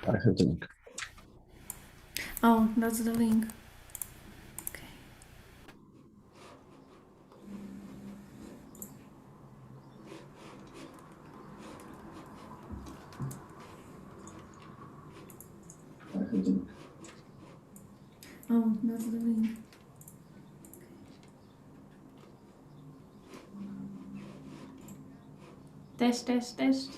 I have the link. Oh, that's the link. Okay. I have the link. Oh, that's the link. Test, test, test.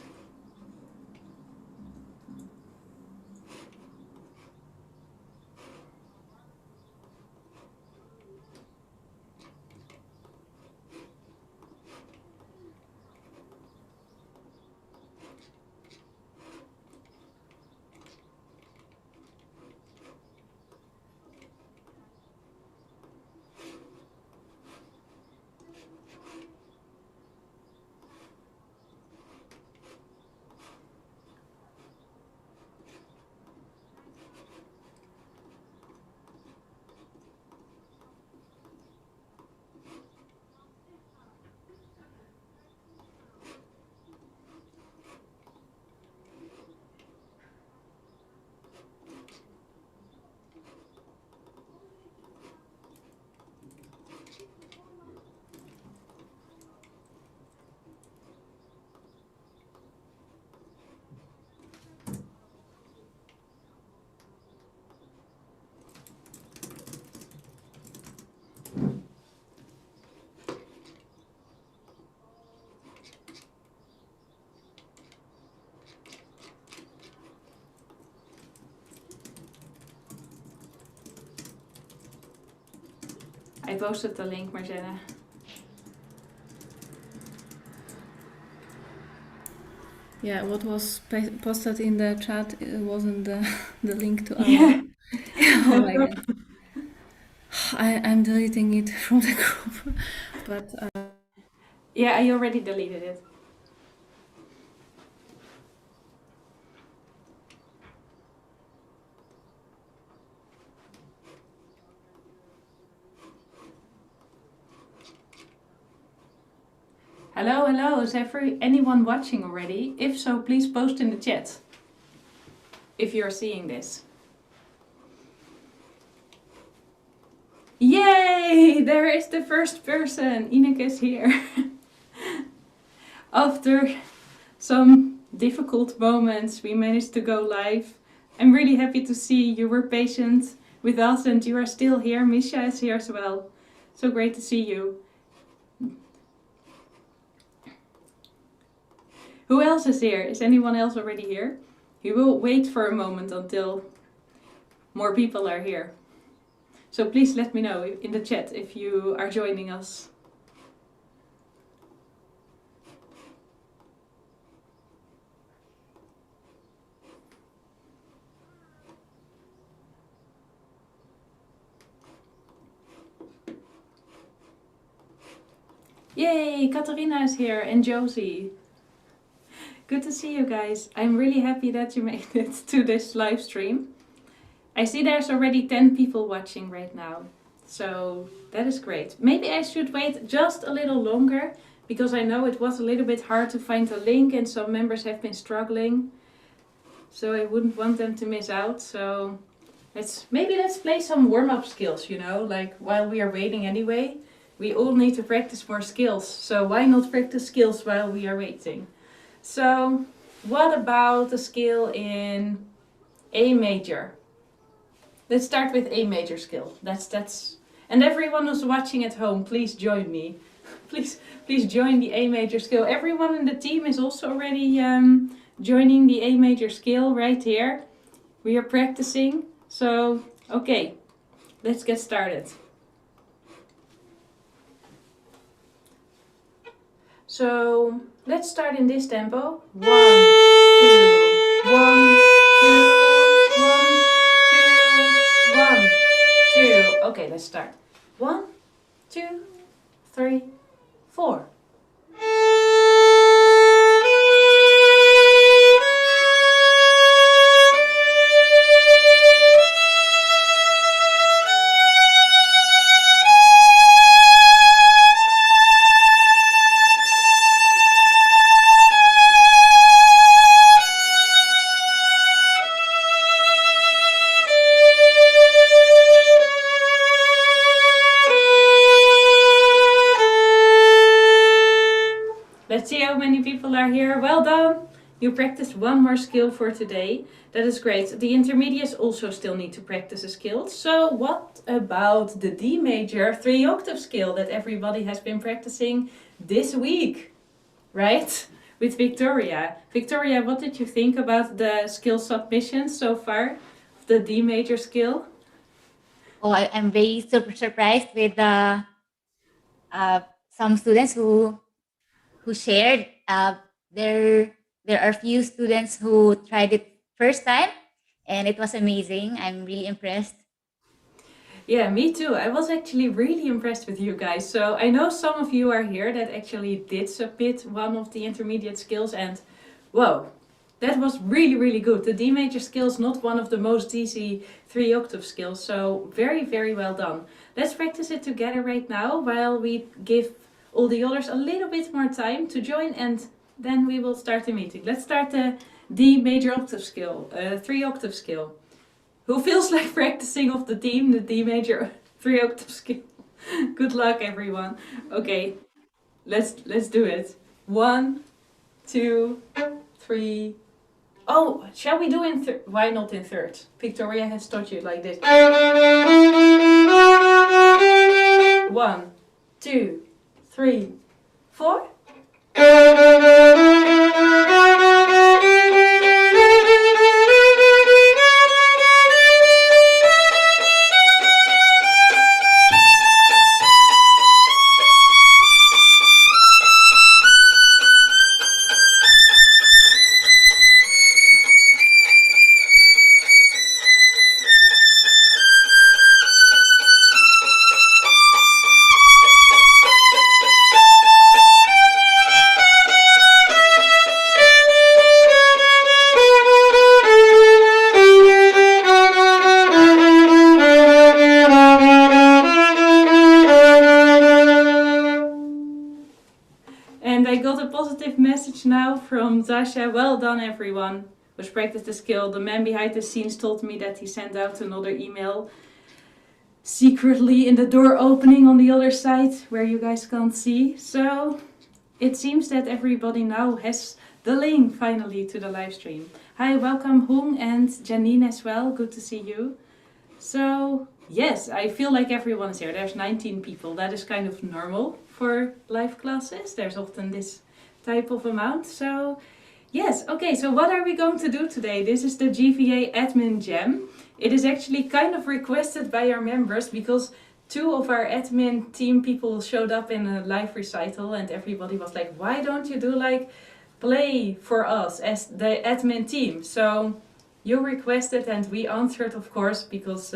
I posted the link, Marjana. Yeah, what was posted in the chat wasn't the link to our. Yeah. Oh my god. I'm deleting it from the group, but Yeah, I already deleted it. Hello, hello. Is anyone watching already? If so, please post in the chat. If you're seeing this. Yay! There is the first person. Ineke is here. After some difficult moments, we managed to go live. I'm really happy to see you were patient with us and you are still here. Misha is here as well. So great to see you. Who else is here? Is anyone else already here? We will wait for a moment until more people are here. So please let me know in the chat if you are joining us. Yay, Katarina is here and Josie. Good to see you guys. I'm really happy that you made it to this live stream. I see there's already 10 people watching right now. So that is great. Maybe I should wait just a little longer because I know it was a little bit hard to find a link and some members have been struggling. So I wouldn't want them to miss out. So let's play some warm-up skills, you know, like while we are waiting anyway. We all need to practice more skills. So why not practice skills while we are waiting? So what about the skill in A major? Let's start with A major skill. That's and everyone who's watching at home, please join me. please join the A major skill. Everyone in the team is also already joining the A major skill right here. We are practicing. So, okay, let's get started. So, let's start in this tempo. 1, 2, 1, 2, 1, 2, 1, 2. Okay, let's start. 1, 2, 3, 4. Let's see how many people are here. Well done! You practiced one more skill for today. That is great. The intermediates also still need to practice a skill. So what about the D major 3-octave scale that everybody has been practicing this week, right? With Victoria. Victoria, what did you think about the skill submissions so far? The D major skill? Oh, I'm very surprised with some students who shared. There are few students who tried it first time, and it was amazing. I'm really impressed. Yeah, me too. I was actually really impressed with you guys. So I know some of you are here that actually did submit one of the intermediate skills, and whoa, that was really, really good. The D major skill is not one of the most easy 3-octave skills, so very, very well done. Let's practice it together right now while we give all the others a little bit more time to join, and then we will start the meeting. Let's start the D major octave scale, 3-octave scale. Who feels like practicing of the team, the D major 3-octave scale? Good luck, everyone. Okay, let's do it. 1, 2, 3. Oh, shall we do in third? Why not in third? Victoria has taught you like this. 1, 2, 3, 4. And I got a positive message now from Zasha. Well done, everyone who's practiced the skill. The man behind the scenes told me that he sent out another email secretly in the door opening on the other side where you guys can't see. So it seems that everybody now has the link finally to the live stream. Hi, welcome Hong and Janine as well. Good to see you. So yes, I feel like everyone is here. There's 19 people. That is kind of normal for live classes. There's often this type of amount. So yes, okay, so what are we going to do today? This is the JVA Admin Jam. It is actually kind of requested by our members because 2 of our admin team people showed up in a live recital and everybody was like, why don't you do like play for us as the admin team? So you requested and we answered, of course, because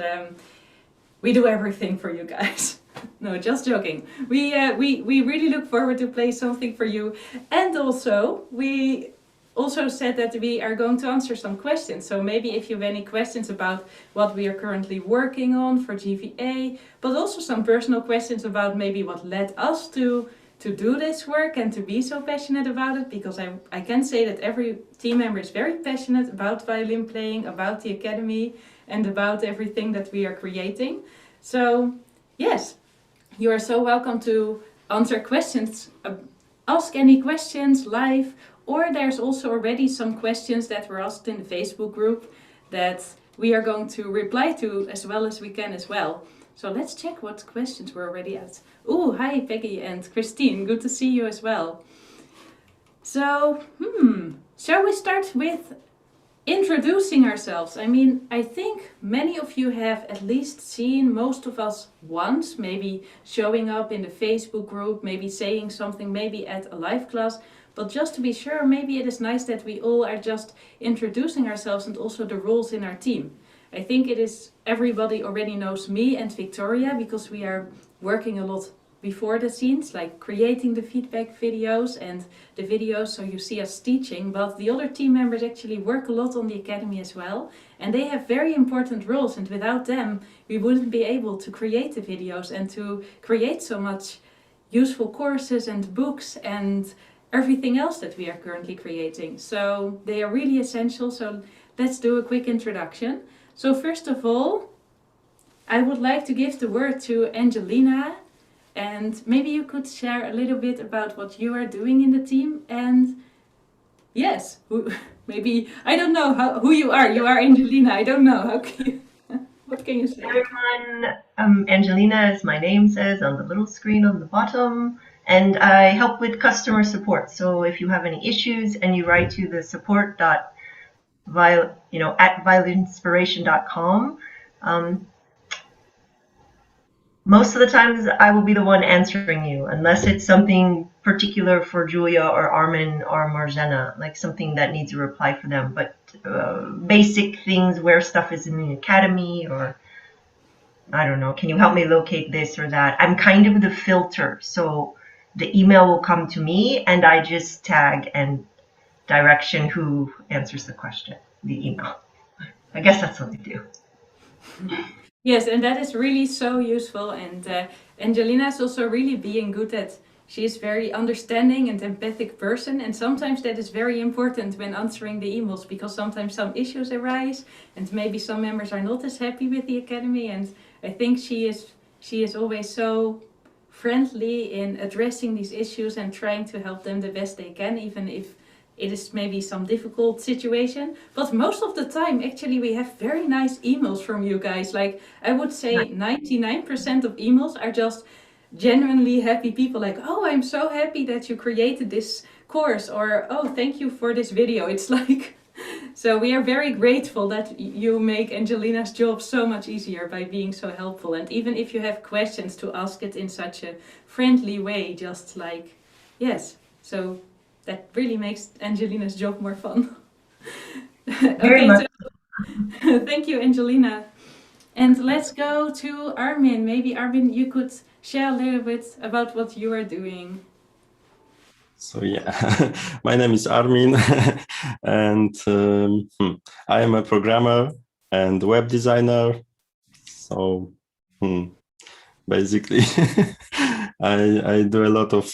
we do everything for you guys. No, just joking. We really look forward to play something for you. And also, we also said that we are going to answer some questions. So maybe if you have any questions about what we are currently working on for JVA, but also some personal questions about maybe what led us to do this work and to be so passionate about it, because I can say that every team member is very passionate about violin playing, about the academy, and about everything that we are creating. So yes, you are so welcome to answer questions, ask any questions live, or there's also already some questions that were asked in the Facebook group that we are going to reply to as well as we can as well. So let's check what questions were already asked. Oh, hi Peggy and Christine, good to see you as well. So, shall we start with introducing ourselves? I mean, I think many of you have at least seen most of us once, maybe showing up in the Facebook group, maybe saying something, maybe at a live class. But just to be sure, maybe it is nice that we all are just introducing ourselves and also the roles in our team. I think it is everybody already knows me and Victoria because we are working a lot before the scenes, like creating the feedback videos and the videos so you see us teaching. But the other team members actually work a lot on the academy as well, and they have very important roles, and without them we wouldn't be able to create the videos and to create so much useful courses and books and everything else that we are currently creating. So they are really essential. So let's do a quick introduction. So first of all, I would like to give the word to Angelina, And maybe you could share a little bit about what you are doing in the team. And yes, maybe, I don't know who you are. You are Angelina. I don't know. How can you, what can you say? Everyone, Angelina, as my name says on the little screen on the bottom, and I help with customer support. So if you have any issues and you write to the support at violinspiration.com, most of the times I will be the one answering you, unless it's something particular for Julia or Armin or Marjana, like something that needs a reply for them. But basic things where stuff is in the academy, or I don't know, can you help me locate this or that? I'm kind of the filter. So the email will come to me and I just tag and direction who answers the question, the email. I guess that's what I do. Yes, and that is really so useful. And Angelina is also really being good at. She is very understanding and empathic person, and sometimes that is very important when answering the emails, because sometimes some issues arise, and maybe some members are not as happy with the academy. And I think she is always so friendly in addressing these issues and trying to help them the best they can, even if it is maybe some difficult situation. But most of the time, actually, we have very nice emails from you guys. Like, I would say 99% of emails are just genuinely happy people, like, oh, I'm so happy that you created this course, or oh, thank you for this video. It's like, so we are very grateful that you make Angelina's job so much easier by being so helpful. And even if you have questions, to ask it in such a friendly way, just like, yes. So that really makes Angelina's job more fun. Very much. So thank you, Angelina. And let's go to Armin. Maybe Armin, you could share a little bit about what you are doing. So yeah, my name is Armin, and I am a programmer and web designer. So basically, I do a lot of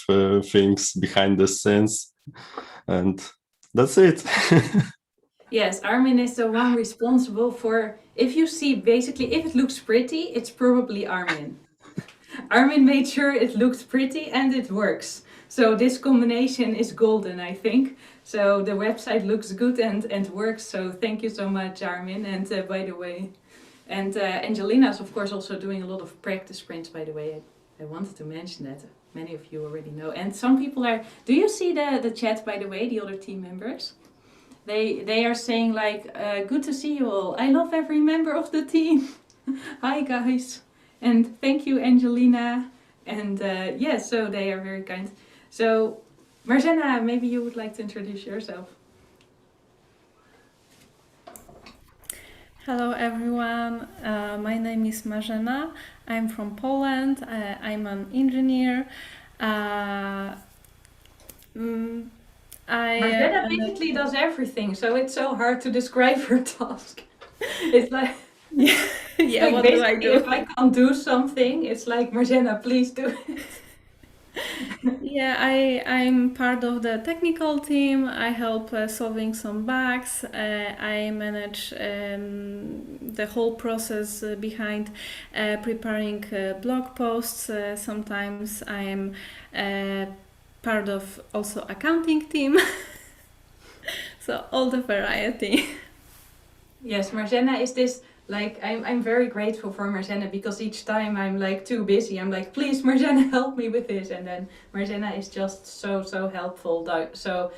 things behind the scenes, and that's it. Yes, Armin is the one responsible for, if you see, basically, if it looks pretty, it's probably Armin. Armin made sure it looked pretty and it works. So this combination is golden, I think. So the website looks good and works. So thank you so much, Armin. And by the way, and Angelina is of course also doing a lot of practice prints, by the way. I wanted to mention that. Many of you already know. And some people are, do you see the chat, by the way, the other team members? They are saying like, good to see you all. I love every member of the team. Hi guys. And thank you, Angelina. And yes, so they are very kind. So Marjana, maybe you would like to introduce yourself. Hello everyone, my name is Marzena. I'm from Poland. I'm an engineer. Marjana basically does everything, so it's so hard to describe her task. It's like, yeah, like what do I do? If I can't do something, it's like, Marjana, please do it. Yeah, I'm part of the technical team. I help solving some bugs. I manage the whole process behind preparing blog posts. Sometimes I'm part of also accounting team. So all the variety. Yes, Marjana is this, like, I'm very grateful for Marjana, because each time I'm like too busy, I'm like, please Marjana, help me with this. And then Marjana is just so helpful. So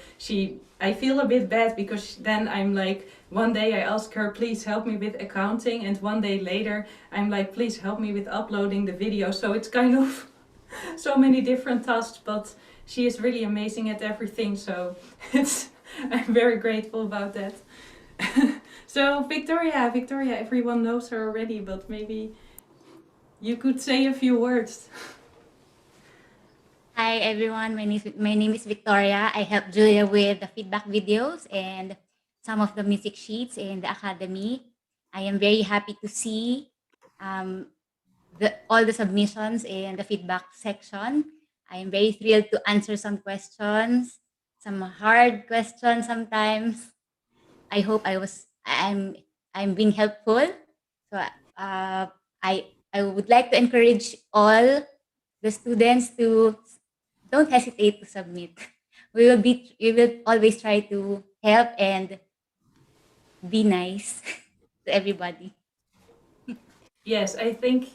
I feel a bit bad, because then I'm like, one day I ask her, please help me with accounting. And one day later, I'm like, please help me with uploading the video. So it's kind of so many different tasks, but she is really amazing at everything. So I'm very grateful about that. So Victoria, everyone knows her already, but maybe you could say a few words. Hi everyone, my name is Victoria. I help Julia with the feedback videos and some of the music sheets in the academy. I am very happy to see all the submissions in the feedback section. I am very thrilled to answer some questions, some hard questions sometimes. I hope I'm being helpful. So I would like to encourage all the students to don't hesitate to submit. We will always try to help and be nice to everybody. Yes, I think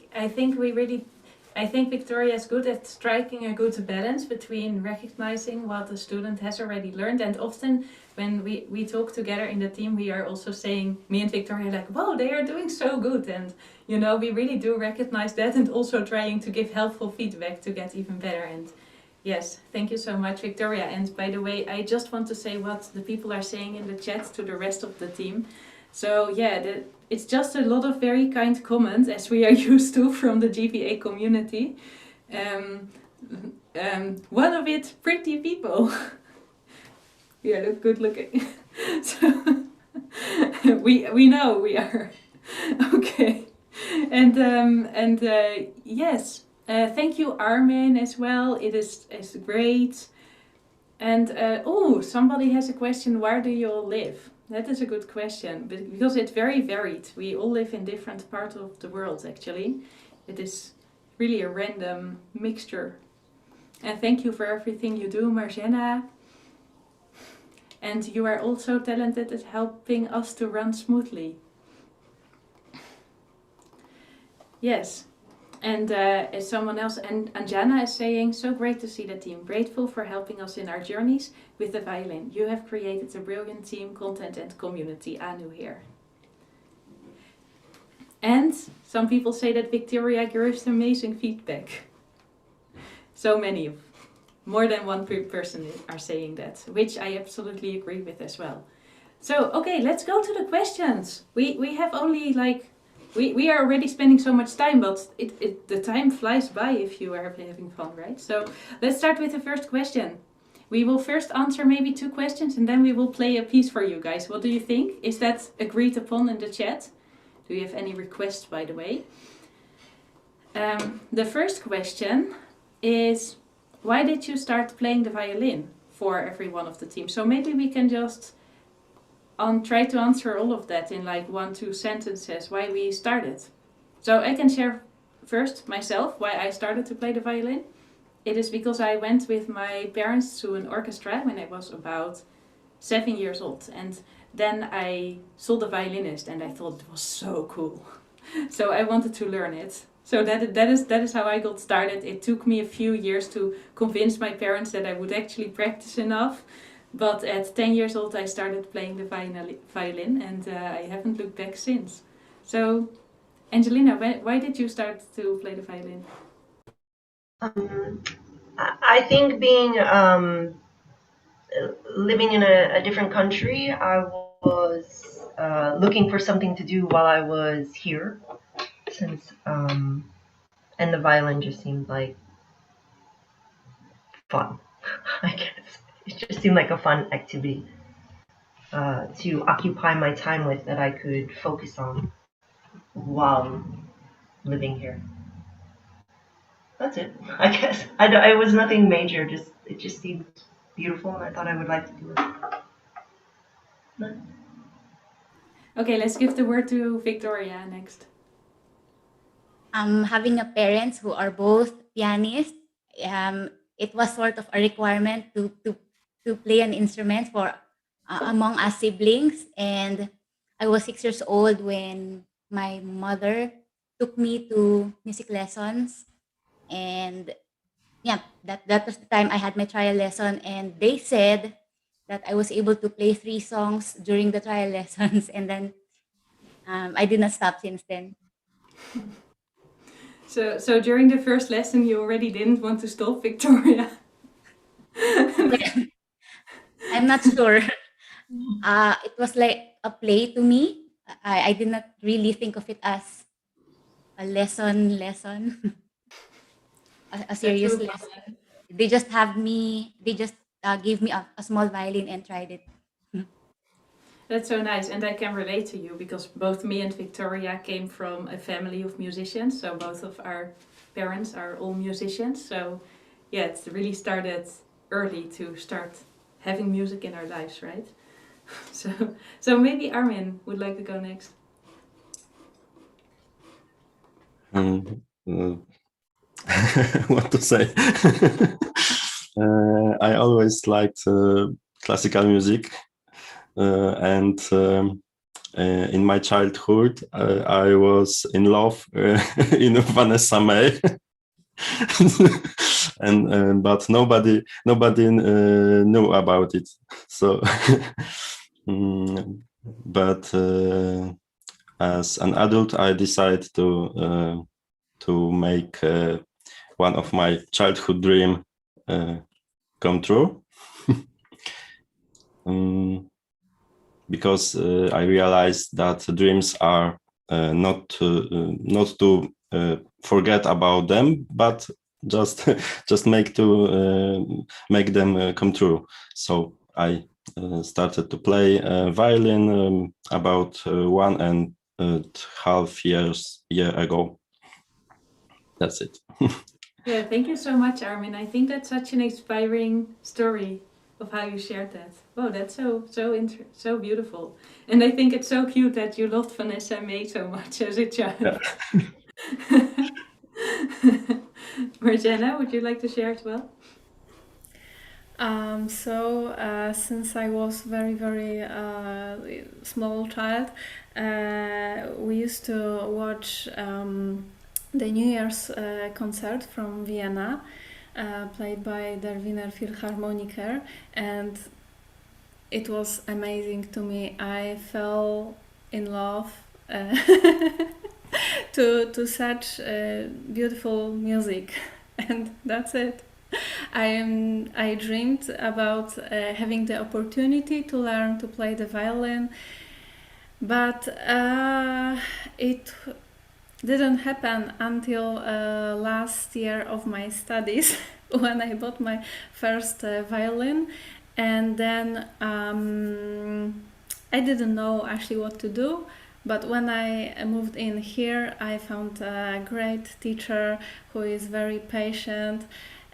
Victoria is good at striking a good balance between recognizing what the student has already learned, and often when we talk together in the team, we are also saying, me and Victoria, like, wow, they are doing so good, and we really do recognize that, and also trying to give helpful feedback to get even better. And yes, thank you so much, Victoria. And by the way, I just want to say what the people are saying in the chat to the rest of the team. So yeah, it's just a lot of very kind comments, as we are used to from the JVA community. One of it, pretty people. Yeah, look good looking. So we know we are okay. And yes, thank you, Armin, as well. It is great. And oh, somebody has a question. Where do you all live? That is a good question, because it's very varied. We all live in different parts of the world, actually. It is really a random mixture. And thank you for everything you do, Marjana. And you are also talented at helping us to run smoothly. Yes. And as someone else, and Anjana is saying, so great to see the team. Grateful for helping us in our journeys with the violin. You have created a brilliant team, content and community. Anu here. And some people say that Victoria gives amazing feedback. So many, more than one person are saying that, which I absolutely agree with as well. So, okay, let's go to the questions. We have only like... We are already spending so much time, but the time flies by if you are having fun, right? So let's start with the first question. We will first answer maybe 2 questions, and then we will play a piece for you guys. What do you think? Is that agreed upon in the chat? Do you have any requests, by the way? The first question is, why did you start playing the violin for every one of the teams? So maybe we can just... try to answer all of that in like 1-2 sentences why we started. So I can share first myself why I started to play the violin. It is because I went with my parents to an orchestra when I was about 7 years old, and then I saw the violinist and I thought it was so cool. So I wanted to learn it. So that is how I got started. It took me a few years to convince my parents that I would actually practice enough. But at 10 years old, I started playing the violin, and I haven't looked back since. So, Angelina, why did you start to play the violin? I think being living in a different country, I was looking for something to do while I was here, since and the violin just seemed like fun. I guess it just seemed like a fun activity to occupy my time with, that I could focus on while living here. That's it, I guess. It was nothing major. It just seemed beautiful, and I thought I would like to do it. Okay, let's give the word to Victoria next. Having a parents who are both pianists, it was sort of a requirement to play an instrument for among us siblings. And I was 6 years old when my mother took me to music lessons, and yeah, that was the time I had my trial lesson, and they said that I was able to play 3 songs during the trial lessons, and then I did not stop since then. So during the first lesson, you already didn't want to stop, Victoria? I'm not sure. It was like a play to me. I did not really think of it as a lesson, a serious lesson. They just gave me a small violin and tried it. That's so nice, and I can relate to you because both me and Victoria came from a family of musicians. So both of our parents are all musicians. So yeah, it really started early to start having music in our lives, right? So maybe Armin would like to go next. what to say. I always liked classical music, and in my childhood, I was in love in Vanessa May, and but nobody knew about it. So, but as an adult, I decided to make one of my childhood dream come true. Because I realized that dreams are not to forget about them, but just just make them come true. So I started to play violin about 1.5 year ago. That's it. Yeah, thank you so much, Armin. I think that's such an inspiring story of how you shared that. Wow, that's so beautiful. And I think it's so cute that you loved Vanessa May so much as a child. Yeah. Marjana, would you like to share as well? Since I was very small child, we used to watch the New Year's concert from Vienna, played by der Wiener Philharmoniker, and it was amazing to me. I fell in love to such beautiful music, and that's it. I dreamed about having the opportunity to learn to play the violin, but it didn't happen until last year of my studies when I bought my first violin, and then I didn't know actually what to do. But when I moved in here, I found a great teacher who is very patient,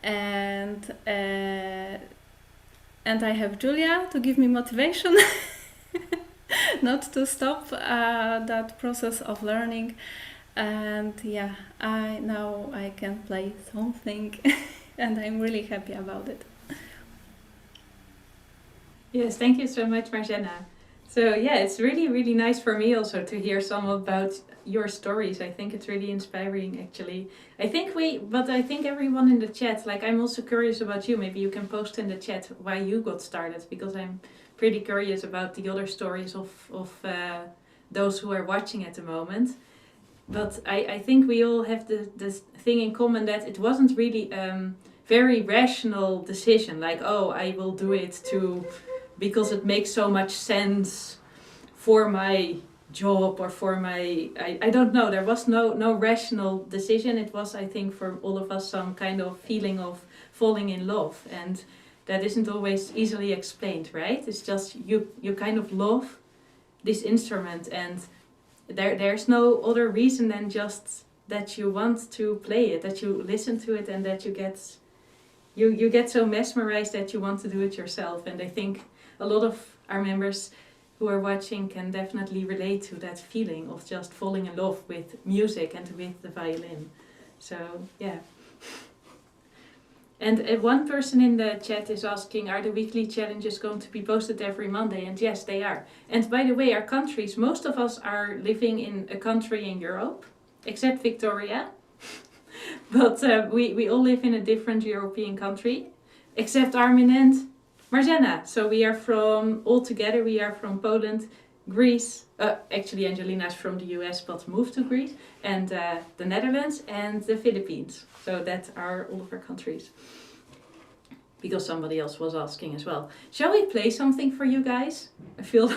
and I have Julia to give me motivation not to stop that process of learning. And yeah, now I can play something and I'm really happy about it. Yes, thank you so much, Marjana. So yeah, it's really nice for me also to hear some about your stories. I think it's really inspiring, actually. I think everyone in the chat, like, I'm also curious about you. Maybe you can post in the chat why you got started, because I'm pretty curious about the other stories of those who are watching at the moment. But I think we all have this thing in common, that it wasn't really very rational decision, like, oh, I will do it because it makes so much sense for my job or for my, I don't know, there was no rational decision. It was, I think, for all of us, some kind of feeling of falling in love, and that isn't always easily explained, right? It's just you kind of love this instrument, and there's no other reason than just that you want to play it, that you listen to it, and that you get so mesmerized that you want to do it yourself. And I think a lot of our members who are watching can definitely relate to that feeling of just falling in love with music and with the violin. So yeah. And one person in the chat is asking, are the weekly challenges going to be posted every Monday? And yes, they are. And by the way, our countries, most of us are living in a country in Europe, except Victoria. But we all live in a different European country, except Armin and Marjana. So we are from Poland, Greece. Actually, Angelina is from the US but moved to Greece, and the Netherlands and the Philippines. So that are all of our countries. Because somebody else was asking as well. Shall we play something for you guys? I feel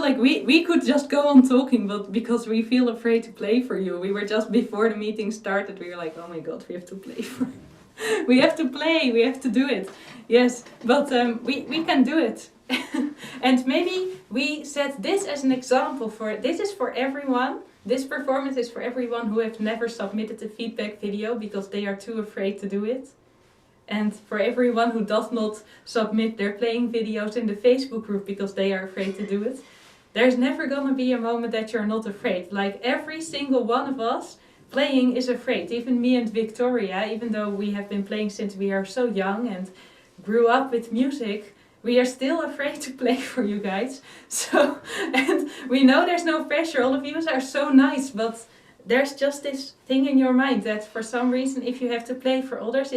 like we could just go on talking, but because we feel afraid to play for you. We were just before the meeting started, we were like, oh my god, we have to play for we have to play, we have to do it. Yes, but we can do it. And maybe we set this as an example this is for everyone. This performance is for everyone who have never submitted a feedback video because they are too afraid to do it. And for everyone who does not submit their playing videos in the Facebook group because they are afraid to do it. There's never gonna be a moment that you're not afraid. Like, every single one of us playing is afraid. Even me and Victoria, even though we have been playing since we are so young and grew up with music, we are still afraid to play for you guys. So, and we know there's no pressure. All of you are so nice, but there's just this thing in your mind that for some reason, if you have to play for others,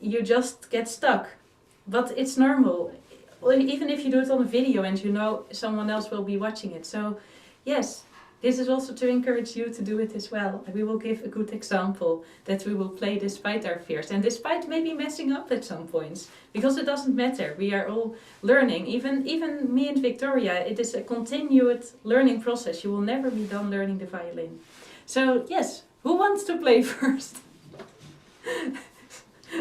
you just get stuck. But it's normal. Even if you do it on a video and you know someone else will be watching it. So, yes, this is also to encourage you to do it as well. We will give a good example that we will play despite our fears and despite maybe messing up at some points, because it doesn't matter. We are all learning. Even me and Victoria, it is a continued learning process. You will never be done learning the violin. So yes, who wants to play first?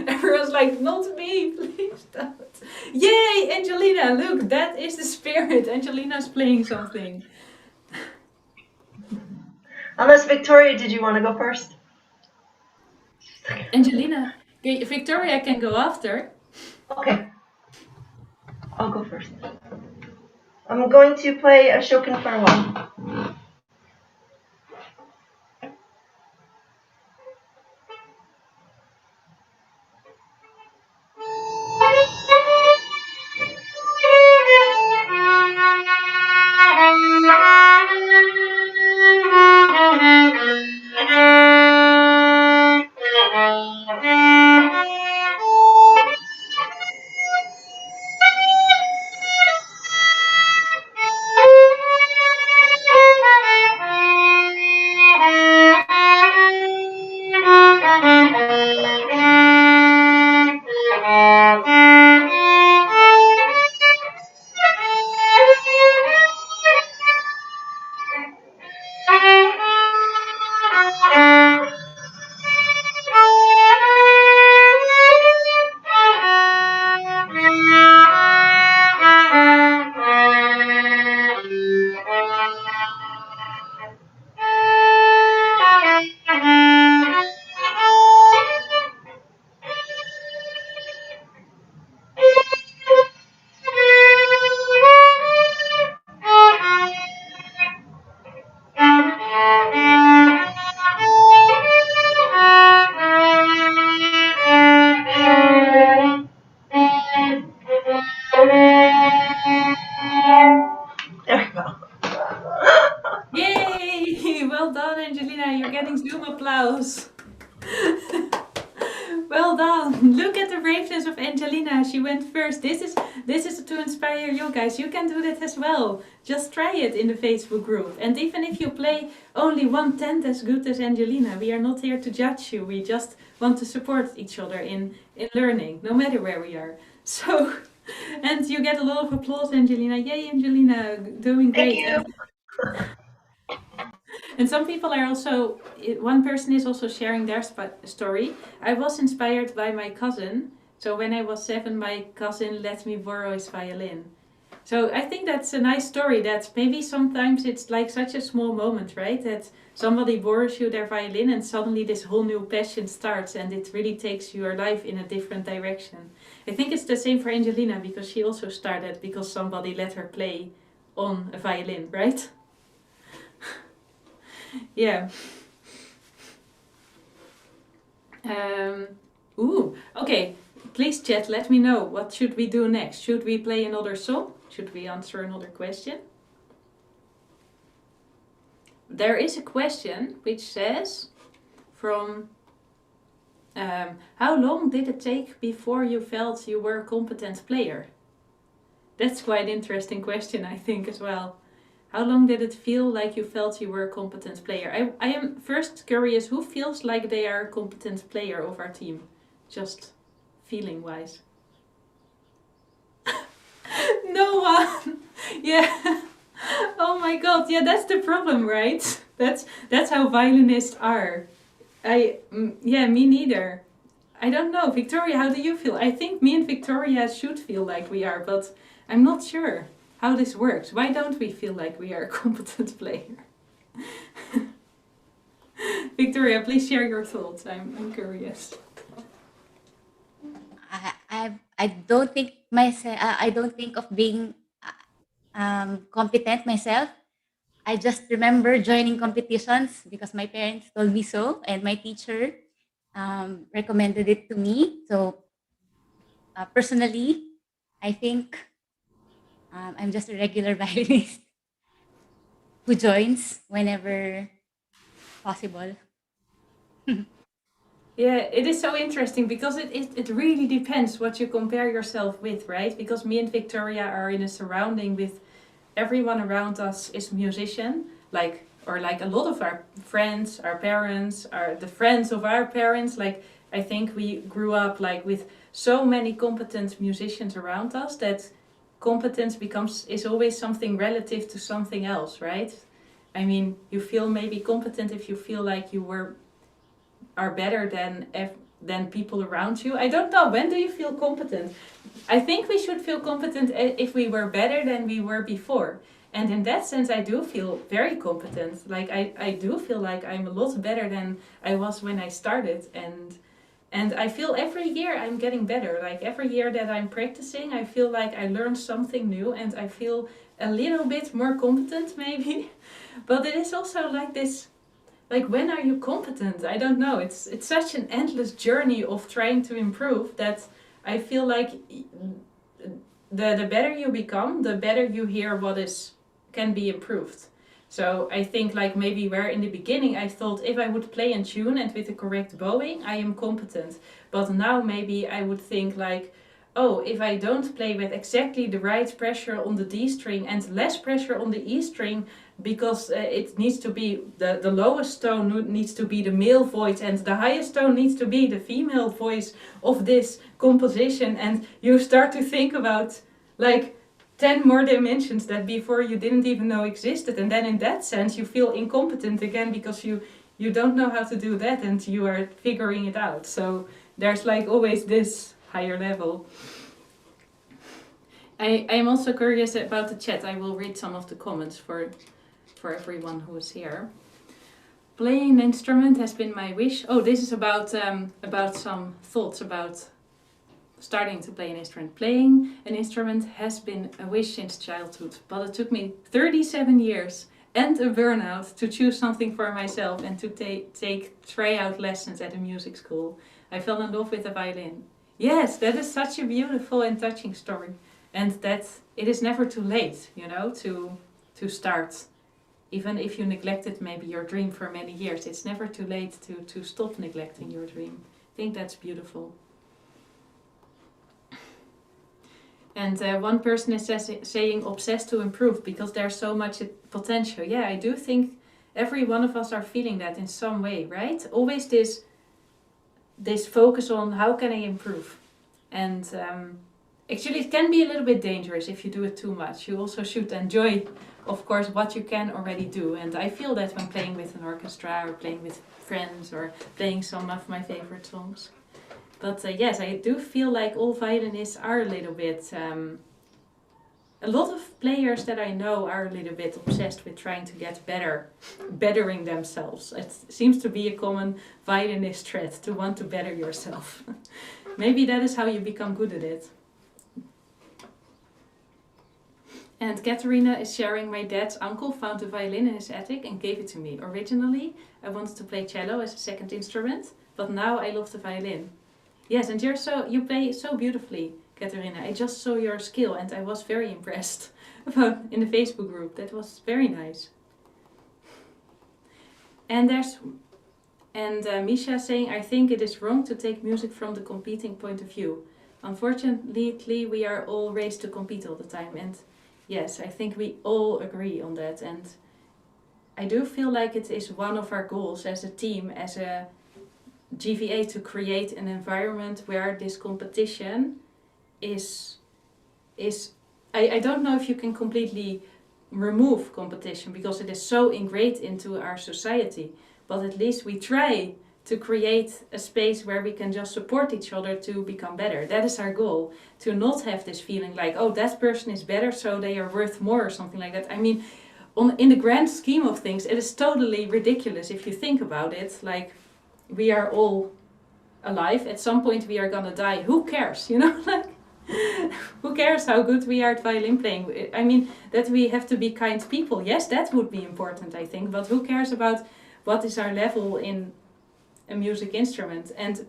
Everyone's like, not me, please don't. Yay, Angelina, look, that is the spirit. Angelina's playing something. Unless Victoria, did you want to go first? Angelina, Victoria can go after. Okay, I'll go first. I'm going to play a Shokin Farewell. Yay! Well done, Angelina. You're getting Zoom applause. Well done. Look at the braveness of Angelina. She went first. This is to inspire you guys. You can do that as well. Just try it in the Facebook group. And even if you play only 1/10 as good as Angelina, we are not here to judge you. We just want to support each other in learning, no matter where we are. So, and you get a lot of applause, Angelina. Yay, Angelina, doing great. Thank you. And some people are also, one person is also sharing their story. I was inspired by my cousin. So when I was 7, my cousin let me borrow his violin. So I think that's a nice story, that maybe sometimes it's like such a small moment, right? That somebody borrows you their violin and suddenly this whole new passion starts and it really takes your life in a different direction. I think it's the same for Angelina, because she also started because somebody let her play on a violin, right? Yeah. Okay. Please chat, let me know. What should we do next? Should we play another song? Should we answer another question? There is a question which says from how long did it take before you felt you were a competent player? That's quite an interesting question, I think, as well. How long did it feel like you felt you were a competent player? I am first curious, who feels like they are a competent player of our team? Just feeling wise. No one! Yeah. Oh my god, yeah, that's the problem, right? That's how violinists are. Yeah, me neither. I don't know. Victoria, how do you feel? I think me and Victoria should feel like we are, but I'm not sure how this works. Why don't we feel like we are a competent player? Victoria, please share your thoughts. I'm curious. I don't think myself. I don't think of being competent myself. I just remember joining competitions because my parents told me so, and my teacher recommended it to me. So personally, I think I'm just a regular violinist who joins whenever possible. Yeah, it is so interesting because it really depends what you compare yourself with, right? Because me and Victoria are in a surrounding with everyone around us is musician, like a lot of our friends, our parents, are the friends of our parents. Like I think we grew up like with so many competent musicians around us that competence is always something relative to something else, right? I mean, you feel maybe competent if you feel like are better than people around you. I don't know. When do you feel competent? I think we should feel competent if we were better than we were before. And in that sense, I do feel very competent. Like I do feel like I'm a lot better than I was when I started. And I feel every year I'm getting better. Like every year that I'm practicing, I feel like I learn something new and I feel a little bit more competent maybe. But it is also like this, like when are you competent? I don't know. It's such an endless journey of trying to improve that I feel like the better you become, the better you hear what can be improved. So I think like maybe where in the beginning I thought if I would play in tune and with the correct bowing, I am competent. But now maybe I would think like, oh, if I don't play with exactly the right pressure on the D string and less pressure on the E string, because it needs to be the lowest tone needs to be the male voice and the highest tone needs to be the female voice of this composition, and you start to think about like 10 more dimensions that before you didn't even know existed, and then in that sense you feel incompetent again because you don't know how to do that and you are figuring it out. So there's like always this higher level. I am also curious about the chat. I will read some of the comments for everyone who is here. Playing an instrument has been my wish. Oh, this is about some thoughts about starting to play an instrument. Playing an instrument has been a wish since childhood, but it took me 37 years and a burnout to choose something for myself and to take tryout lessons at a music school. I fell in love with the violin. Yes, that is such a beautiful and touching story, and that it is never too late, you know, to start. Even if you neglected maybe your dream for many years, it's never too late to stop neglecting your dream. I think that's beautiful. And one person is saying obsessed to improve because there's so much potential. Yeah, I do think every one of us are feeling that in some way, right? Always this focus on how can I improve. And actually it can be a little bit dangerous if you do it too much. You also should enjoy, of course, what you can already do. And I feel that when playing with an orchestra or playing with friends or playing some of my favorite songs. But yes, I do feel like all violinists are a little bit... a lot of players that I know are a little bit obsessed with trying to get bettering themselves. It seems to be a common violinist trait to want to better yourself. Maybe that is how you become good at it. And Katerina is sharing, my dad's uncle found a violin in his attic and gave it to me. Originally, I wanted to play cello as a second instrument, but now I love the violin. Yes, and you play so beautifully, Katerina. I just saw your skill and I was very impressed in the Facebook group. That was very nice. And Misha saying, I think it is wrong to take music from the competing point of view. Unfortunately, we are all raised to compete all the time. And yes, I think we all agree on that. And I do feel like it is one of our goals as a team, as a JVA, to create an environment where this competition is I don't know if you can completely remove competition because it is so ingrained into our society, but at least we try to create a space where we can just support each other to become better. That is our goal, to not have this feeling like, oh, that person is better so they are worth more or something like that. I mean, in the grand scheme of things, it is totally ridiculous if you think about it. Like, we are all alive. At some point we are gonna die. Who cares? You know, like, Who cares how good we are at violin playing? I mean, that we have to be kind people. Yes, that would be important, I think. But who cares about what is our level in a music instrument? And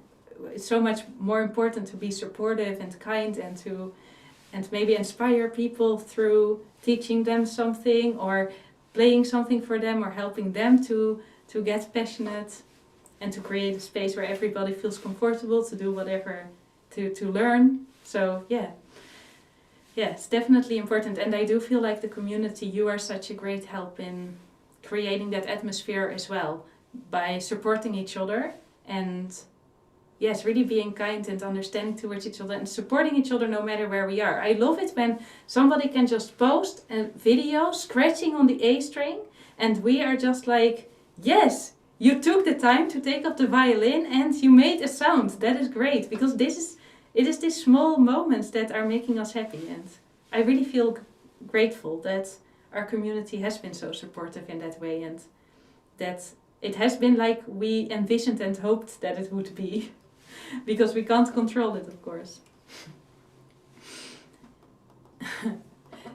it's so much more important to be supportive and kind and maybe inspire people through teaching them something or playing something for them or helping them to get passionate and to create a space where everybody feels comfortable to do whatever to learn. So yeah, it's definitely important. And I do feel like the community, you are such a great help in creating that atmosphere as well by supporting each other and yes, really being kind and understanding towards each other and supporting each other no matter where we are. I love it when somebody can just post a video scratching on the A string and we are just like, yes, you took the time to take up the violin and you made a sound. That is great because it is these small moments that are making us happy, and I really feel grateful that our community has been so supportive in that way and that it has been like we envisioned and hoped that it would be. Because we can't control it, of course.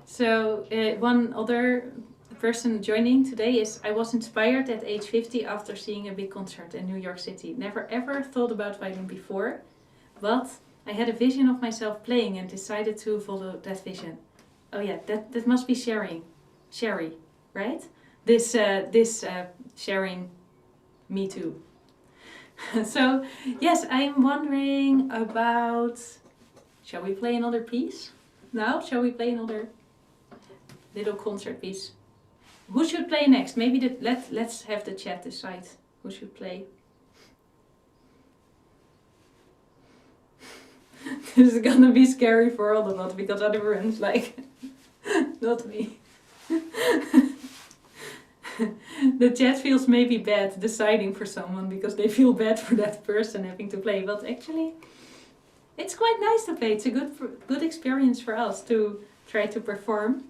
So one other person joining today is I was inspired at age 50 after seeing a big concert in New York City. Never ever thought about violin before, but I had a vision of myself playing and decided to follow that vision. Oh yeah, that must be Sherry, right? This sharing me too. So, yes, I'm wondering about... Shall we play another piece? Now, shall we play another little concert piece? Who should play next? Maybe let's have the chat decide who should play. This is gonna be scary for all of us because everyone's like, not me. The chat feels maybe bad deciding for someone because they feel bad for that person having to play. But actually, it's quite nice to play. It's a good experience for us to try to perform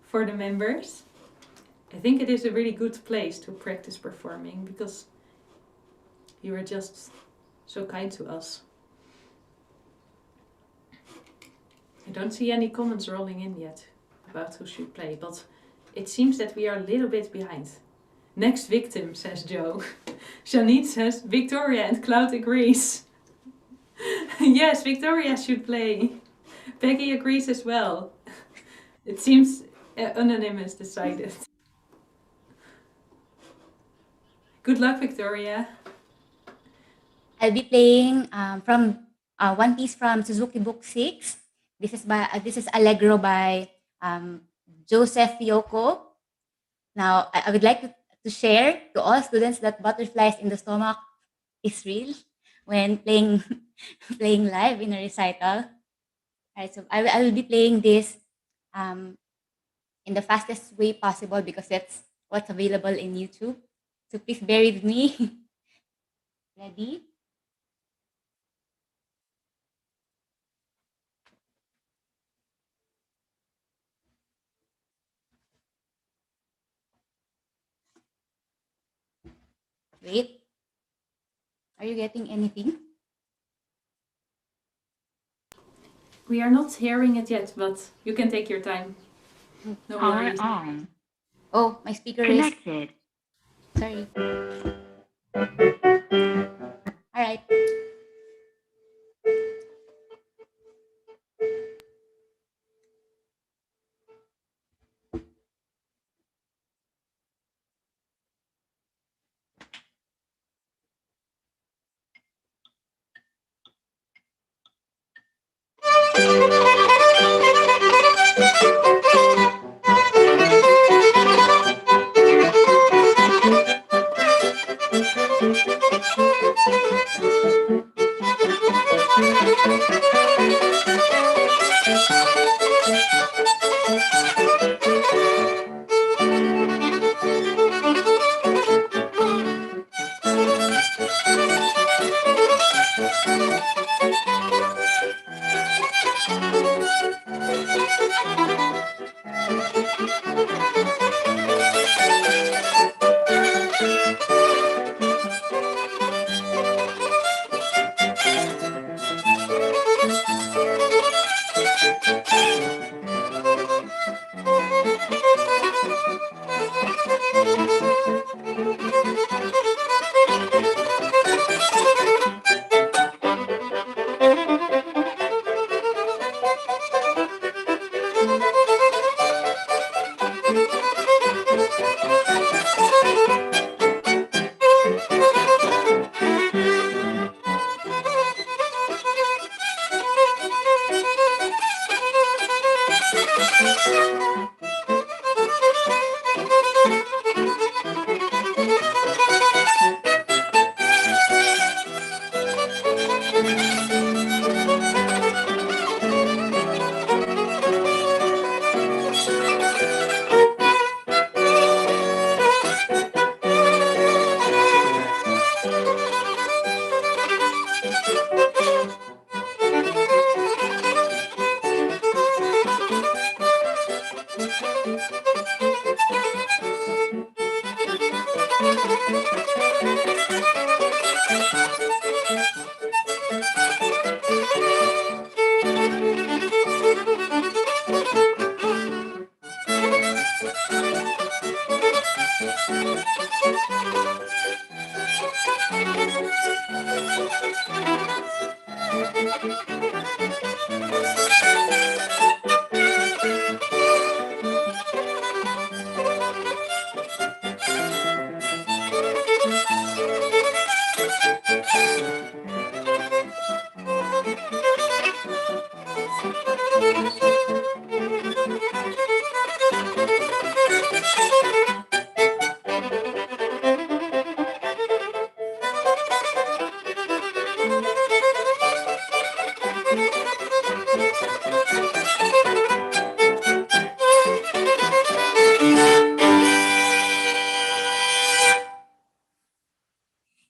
for the members. I think it is a really good place to practice performing because you are just so kind to us. I don't see any comments rolling in yet about who should play, but it seems that we are a little bit behind. Next victim, says Joe. Janine says Victoria and Cloud agrees. Yes, Victoria should play. Peggy agrees as well. It seems unanimous decided. Good luck, Victoria. I'll be playing from one piece from Suzuki Book 6. This is Allegro by Joseph Yoko. Now, I would like to share to all students that butterflies in the stomach is real when playing playing live in a recital. Alright, so I will be playing this in the fastest way possible because that's what's available in YouTube. So please bear with me. Ready? Wait. Are you getting anything? We are not hearing it yet, but you can take your time. No worries. On. Oh, my speaker Connected. is... Sorry. All right.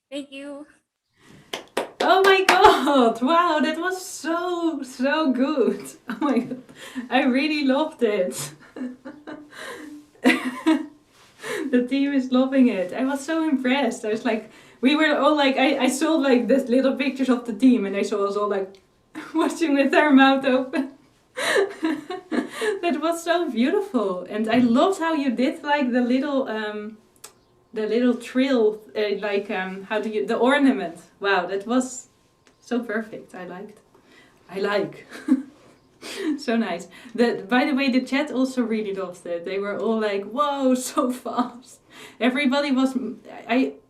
Thank you. Oh my god! Wow, that was so good. Oh my god, I really loved it. The team is loving it. I was so impressed. I was like, we were all like, I saw like the little pictures of the team, and I saw us all like watching with our mouth open. That was so beautiful, and I loved how you did like the little trill, the ornament. Wow, that was so perfect. I like. So nice. By the way, the chat also really loved it. They were all like, "Whoa, so fast!" Everybody was.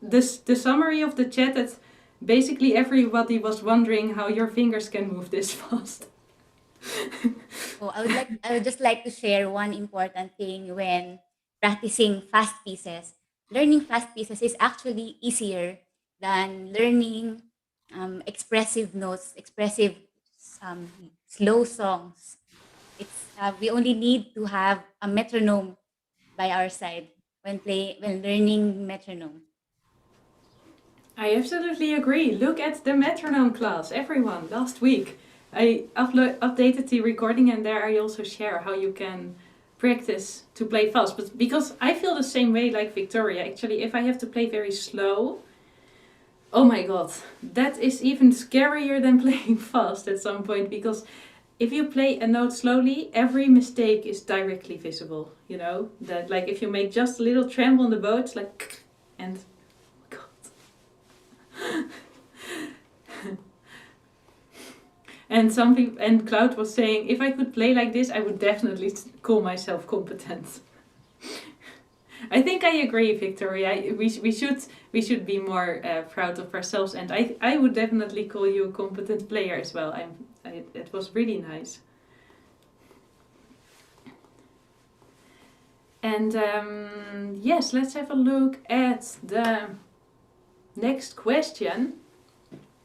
The summary of the chat, that basically everybody was wondering how your fingers can move this fast. Oh, I would just like to share one important thing when practicing fast pieces. Learning fast pieces is actually easier than learning expressive notes, expressive um, slow songs. It's we only need to have a metronome by our side when learning metronome. I absolutely agree. Look at the metronome class, everyone. Last week, I updated the recording, and there I also share how you can practice to play fast. But because I feel the same way like Victoria, actually, if I have to play very slow, oh my god, that is even scarier than playing fast at some point, because if you play a note slowly, every mistake is directly visible. You know that, like if you make just a little tremble on the bow, it's like, and and some people, and Cloud was saying, if I could play like this, I would definitely call myself competent. I think I agree, Victoria. We should be more proud of ourselves, and I would definitely call you a competent player as well. It was really nice. And yes, let's have a look at the next question.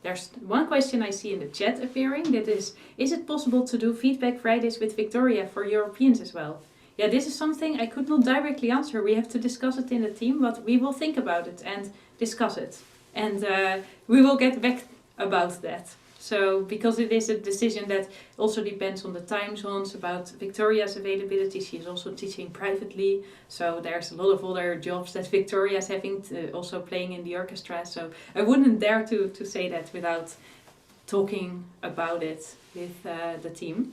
There's one question I see in the chat appearing, that is it possible to do feedback Fridays with Victoria for Europeans as well? Yeah, this is something I could not directly answer. We have to discuss it in the team, but we will think about it and discuss it. And we will get back about that. So, because it is a decision that also depends on the time zones, about Victoria's availability. She is also teaching privately. So there's a lot of other jobs that Victoria is having, also playing in the orchestra. So I wouldn't dare to say that without talking about it with the team.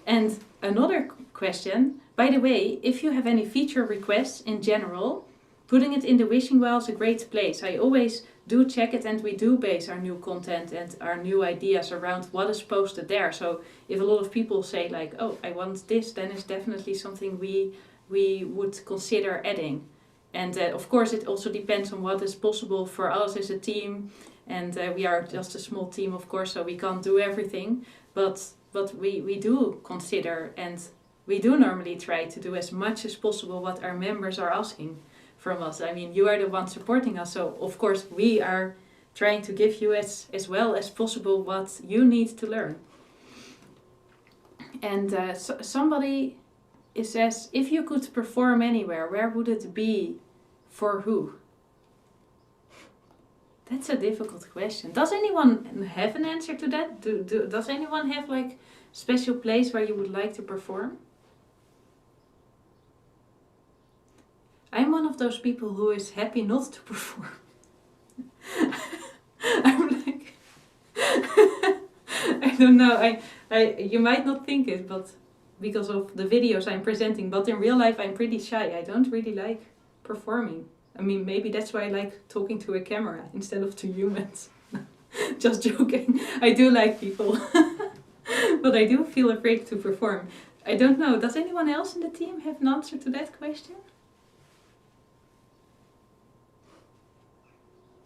And another question, by the way, if you have any feature requests in general, putting it in the wishing well is a great place. I always do check it, and we do base our new content and our new ideas around what is posted there. So if a lot of people say like, oh, I want this, then it's definitely something we would consider adding. And of course it also depends on what is possible for us as a team. And we are just a small team, of course, so we can't do everything. But we do consider and we do normally try to do as much as possible what our members are asking from us. I mean, you are the one supporting us, so of course we are trying to give you as well as possible what you need to learn. And somebody says, if you could perform anywhere, where would it be? For who? That's a difficult question. Does anyone have an answer to that? Does anyone have like special place where you would like to perform? I'm one of those people who is happy not to perform. I'm like, I don't know. You might not think it, but because of the videos I'm presenting, but in real life I'm pretty shy. I don't really like performing. I mean, maybe that's why I like talking to a camera instead of to humans. Just joking. I do like people. But I do feel afraid to perform. I don't know. Does anyone else in the team have an answer to that question?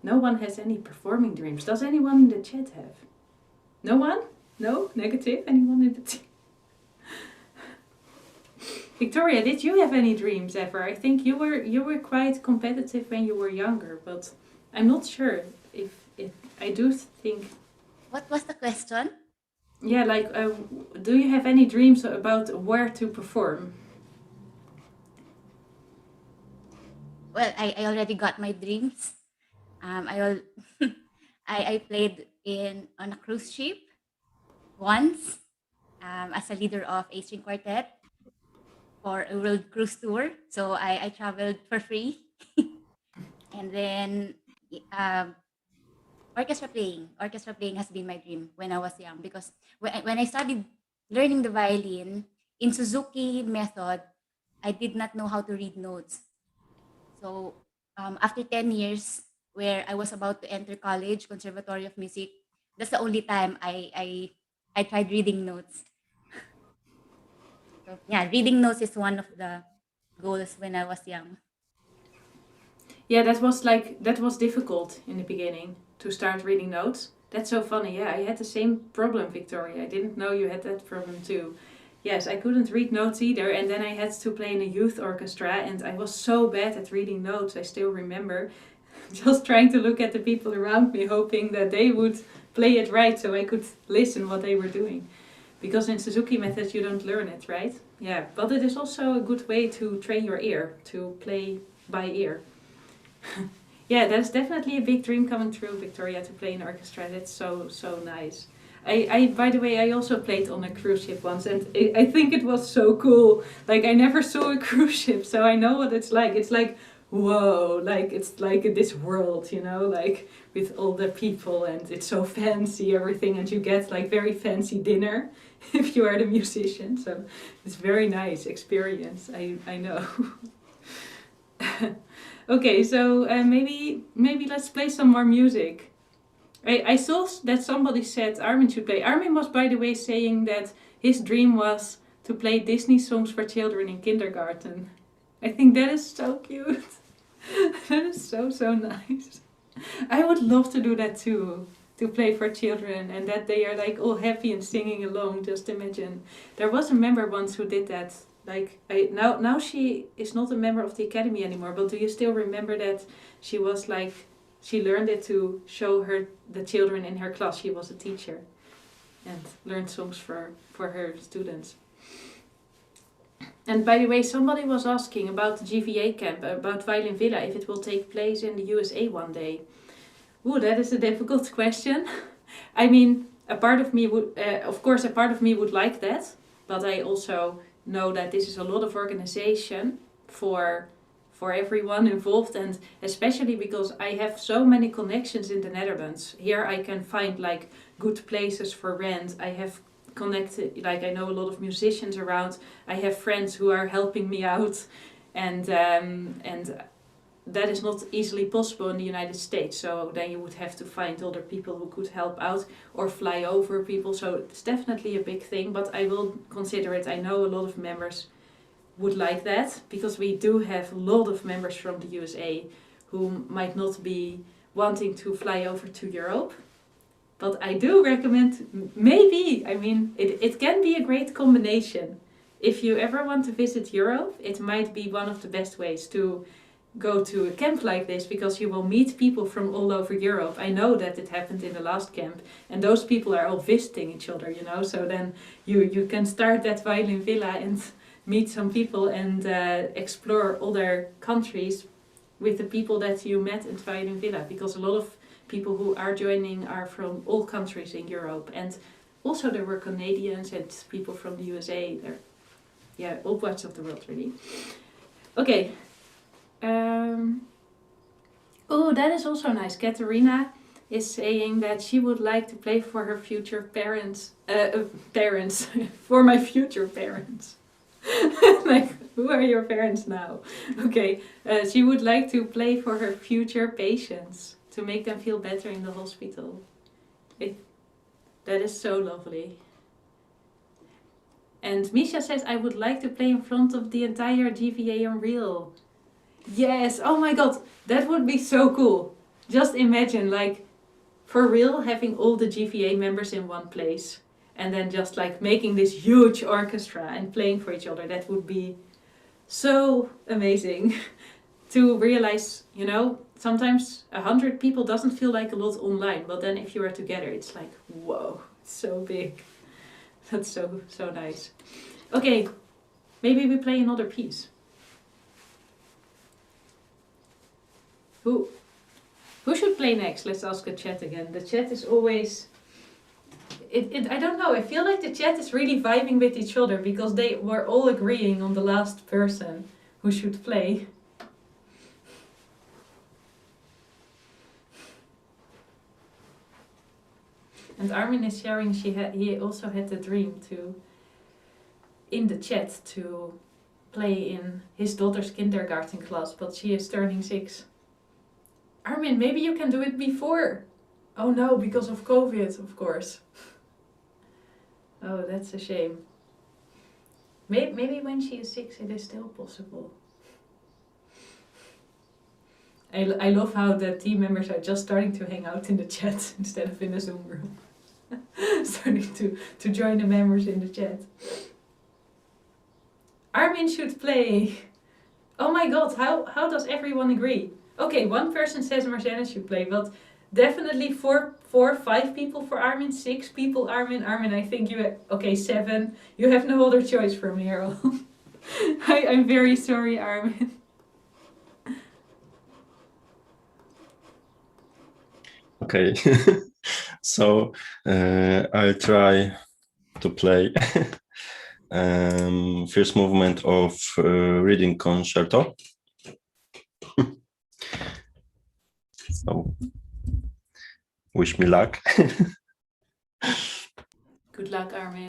No one has any performing dreams. Does anyone in the chat have? No one? No? Negative? Anyone in the team? Victoria, did you have any dreams ever? I think you were quite competitive when you were younger, but I'm not sure if I do think. What was the question? Yeah, like, do you have any dreams about where to perform? Well, I already got my dreams. I played on a cruise ship once as a leader of a string quartet for a world cruise tour. So I traveled for free. And then orchestra playing. Orchestra playing has been my dream when I was young, because when I started learning the violin in Suzuki method, I did not know how to read notes. So after 10 years, where I was about to enter college, Conservatory of Music, that's the only time I tried reading notes. So yeah, reading notes is one of the goals when I was young. Yeah, that was difficult in the beginning to start reading notes. That's so funny. Yeah, I had the same problem, Victoria. I didn't know you had that problem too. Yes, I couldn't read notes either, and then I had to play in a youth orchestra, and I was so bad at reading notes. I still remember just trying to look at the people around me, hoping that they would play it right so I could listen what they were doing. Because in Suzuki method you don't learn it, right? Yeah, but it is also a good way to train your ear, to play by ear. Yeah, that's definitely a big dream coming true, Victoria, to play in orchestra. That's so nice. I by the way, I also played on a cruise ship once, and I think it was so cool. Like, I never saw a cruise ship, so I know what it's like. It's like, whoa, like, it's like this world, you know, like with all the people, and it's so fancy, everything, and you get like very fancy dinner if you are the musician. So it's very nice experience. I know. Okay, so maybe let's play some more music. I saw that somebody said Armin should play. Armin was, by the way, saying that his dream was to play Disney songs for children in kindergarten. I think that is so cute. That is so nice. I would love to do that too, to play for children, and that they are like all happy and singing along. Just imagine. There was a member once who did that. Like, now she is not a member of the academy anymore, but do you still remember that she was like, she learned it to show the children in her class. She was a teacher and learned songs for her students. And by the way, somebody was asking about the JVA camp, about Violin Villa, if it will take place in the USA one day. Ooh, that is a difficult question. I mean, a part of me would like that, but I also know that this is a lot of organization for everyone involved, and especially because I have so many connections in the Netherlands. Here I can find like good places for rent. I have connected, like, I know a lot of musicians around. I have friends who are helping me out, and that is not easily possible in the United States. So then you would have to find other people who could help out or fly over people. So it's definitely a big thing, but I will consider it. I know a lot of members would like that, because we do have a lot of members from the USA who might not be wanting to fly over to Europe. But I do recommend, maybe, I mean, it can be a great combination. if you ever want to visit Europe, it might be one of the best ways to go to a camp like this, because you will meet people from all over Europe. I know that it happened in the last camp, and those people are all visiting each other, you know, so then you can start that violin villa and meet some people and explore other countries with the people that you met at violin villa, because a lot of people who are joining are from all countries in Europe, and also there were Canadians and people from the USA there. Yeah, all parts of the world, really. Okay. Oh, that is also nice. Katerina is saying that she would like to play for her future parents. For my future parents. Like, who are your parents now? Okay. She would like to play for her future patients to make them feel better in the hospital. That is so lovely. And Misha says, I would like to play in front of the entire JVA Unreal. Yes, oh my god, that would be so cool. Just imagine, like, for real, having all the JVA members in one place. And then just like making this huge orchestra and playing for each other. That would be so amazing. To realize, you know, sometimes 100 people doesn't feel like a lot online. But then if you are together, it's like, whoa, it's so big. That's so nice. Okay, maybe we play another piece. Who should play next? Let's ask the chat again. The chat is always... I don't know, I feel like the chat is really vibing with each other, because they were all agreeing on the last person who should play. And Armin is sharing he also had the dream in the chat to play in his daughter's kindergarten class, but she is turning 6. Armin, maybe you can do it before. Oh no, because of COVID, of course. Oh, that's a shame. Maybe when she is 6 it is still possible. I love how the team members are just starting to hang out in the chat instead of in a Zoom room. Starting to join the members in the chat. Armin should play. Oh my god, how does everyone agree? Okay, one person says Marjana should play, but definitely 5 people for Armin, 6 people Armin. Armin, I think you... Okay, 7. You have no other choice from here on. I'm very sorry, Armin. Okay, so I'll try to play first movement of reading concerto. So wish me luck. Good luck, Armin.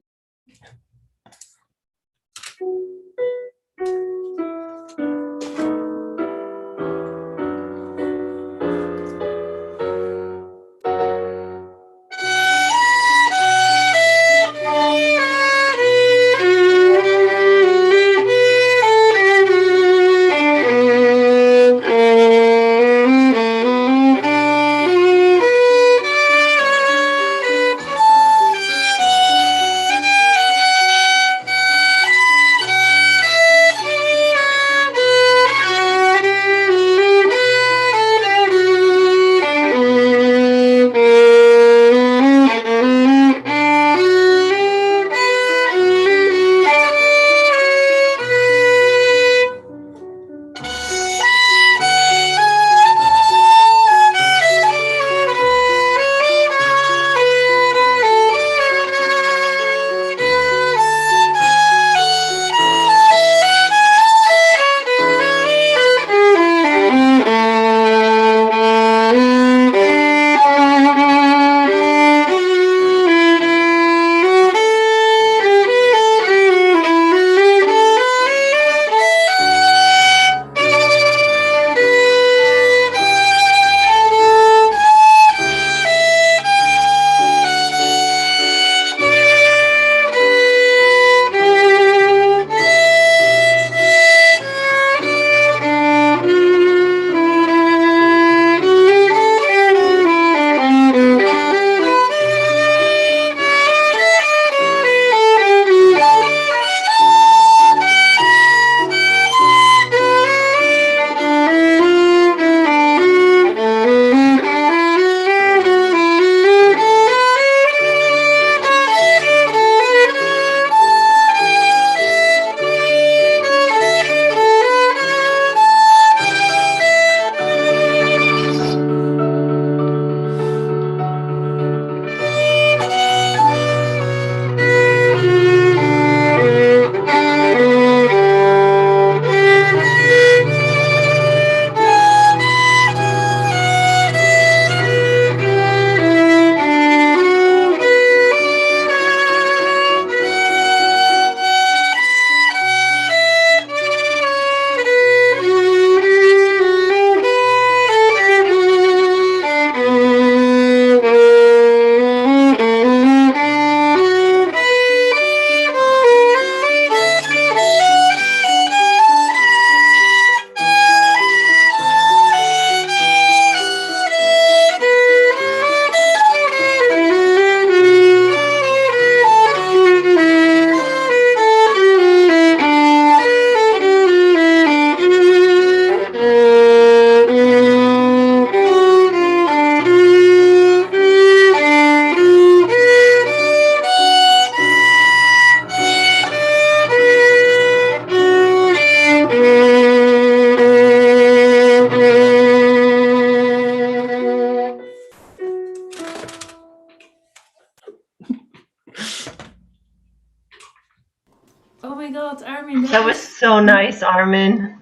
Oh my God, Armin, That was so nice, Armin.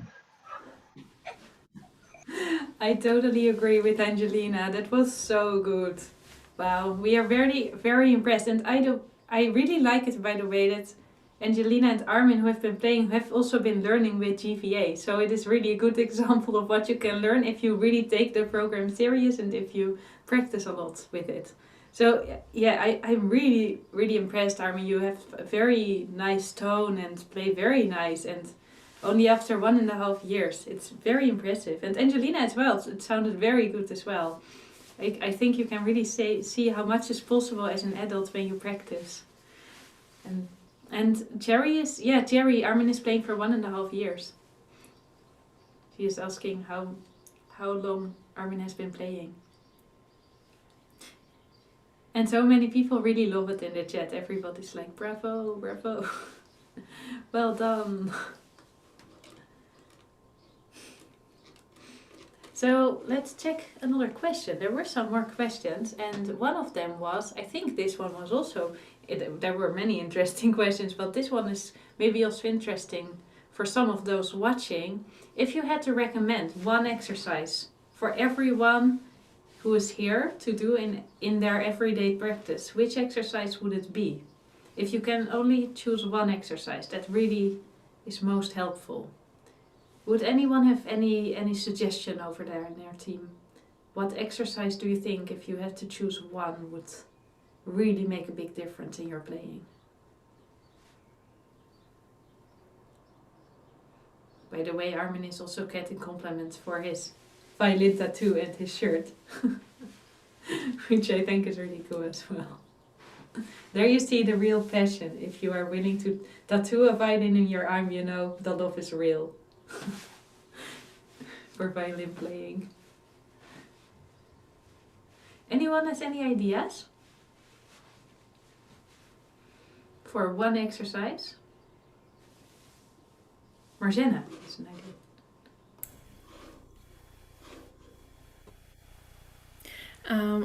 I totally agree with Angelina. That was so good. Wow, we are very, very impressed, and I really like it, by the way, that Angelina and Armin, who have been playing, have also been learning with JVA. So it is really a good example of what you can learn if you really take the program serious and if you practice a lot with it. So yeah, I'm really, really impressed, Armin. You have a very nice tone and play very nice, and only after 1.5 years. It's very impressive. And Angelina as well. It sounded very good as well. I think you can really see how much is possible as an adult when you practice. And Jerry, Armin is playing for 1.5 years. She is asking how long Armin has been playing. And so many people really love it in the chat. Everybody's like, bravo, bravo. Well done. So let's check another question. There were some more questions, and one of them was, I think this one was also, there were many interesting questions, but this one is maybe also interesting for some of those watching. If you had to recommend one exercise for everyone who is here to do in their everyday practice, which exercise would it be? If you can only choose one exercise that really is most helpful. Would anyone have any suggestion over there in their team? What exercise do you think, if you had to choose one, would really make a big difference in your playing? By the way, Armin is also getting compliments for his violin tattoo and his shirt, which I think is really cool as well. There you see the real passion. If you are willing to tattoo a violin in your arm, you know the love is real. For violin playing. Anyone has any ideas for one exercise? Marjana has an idea.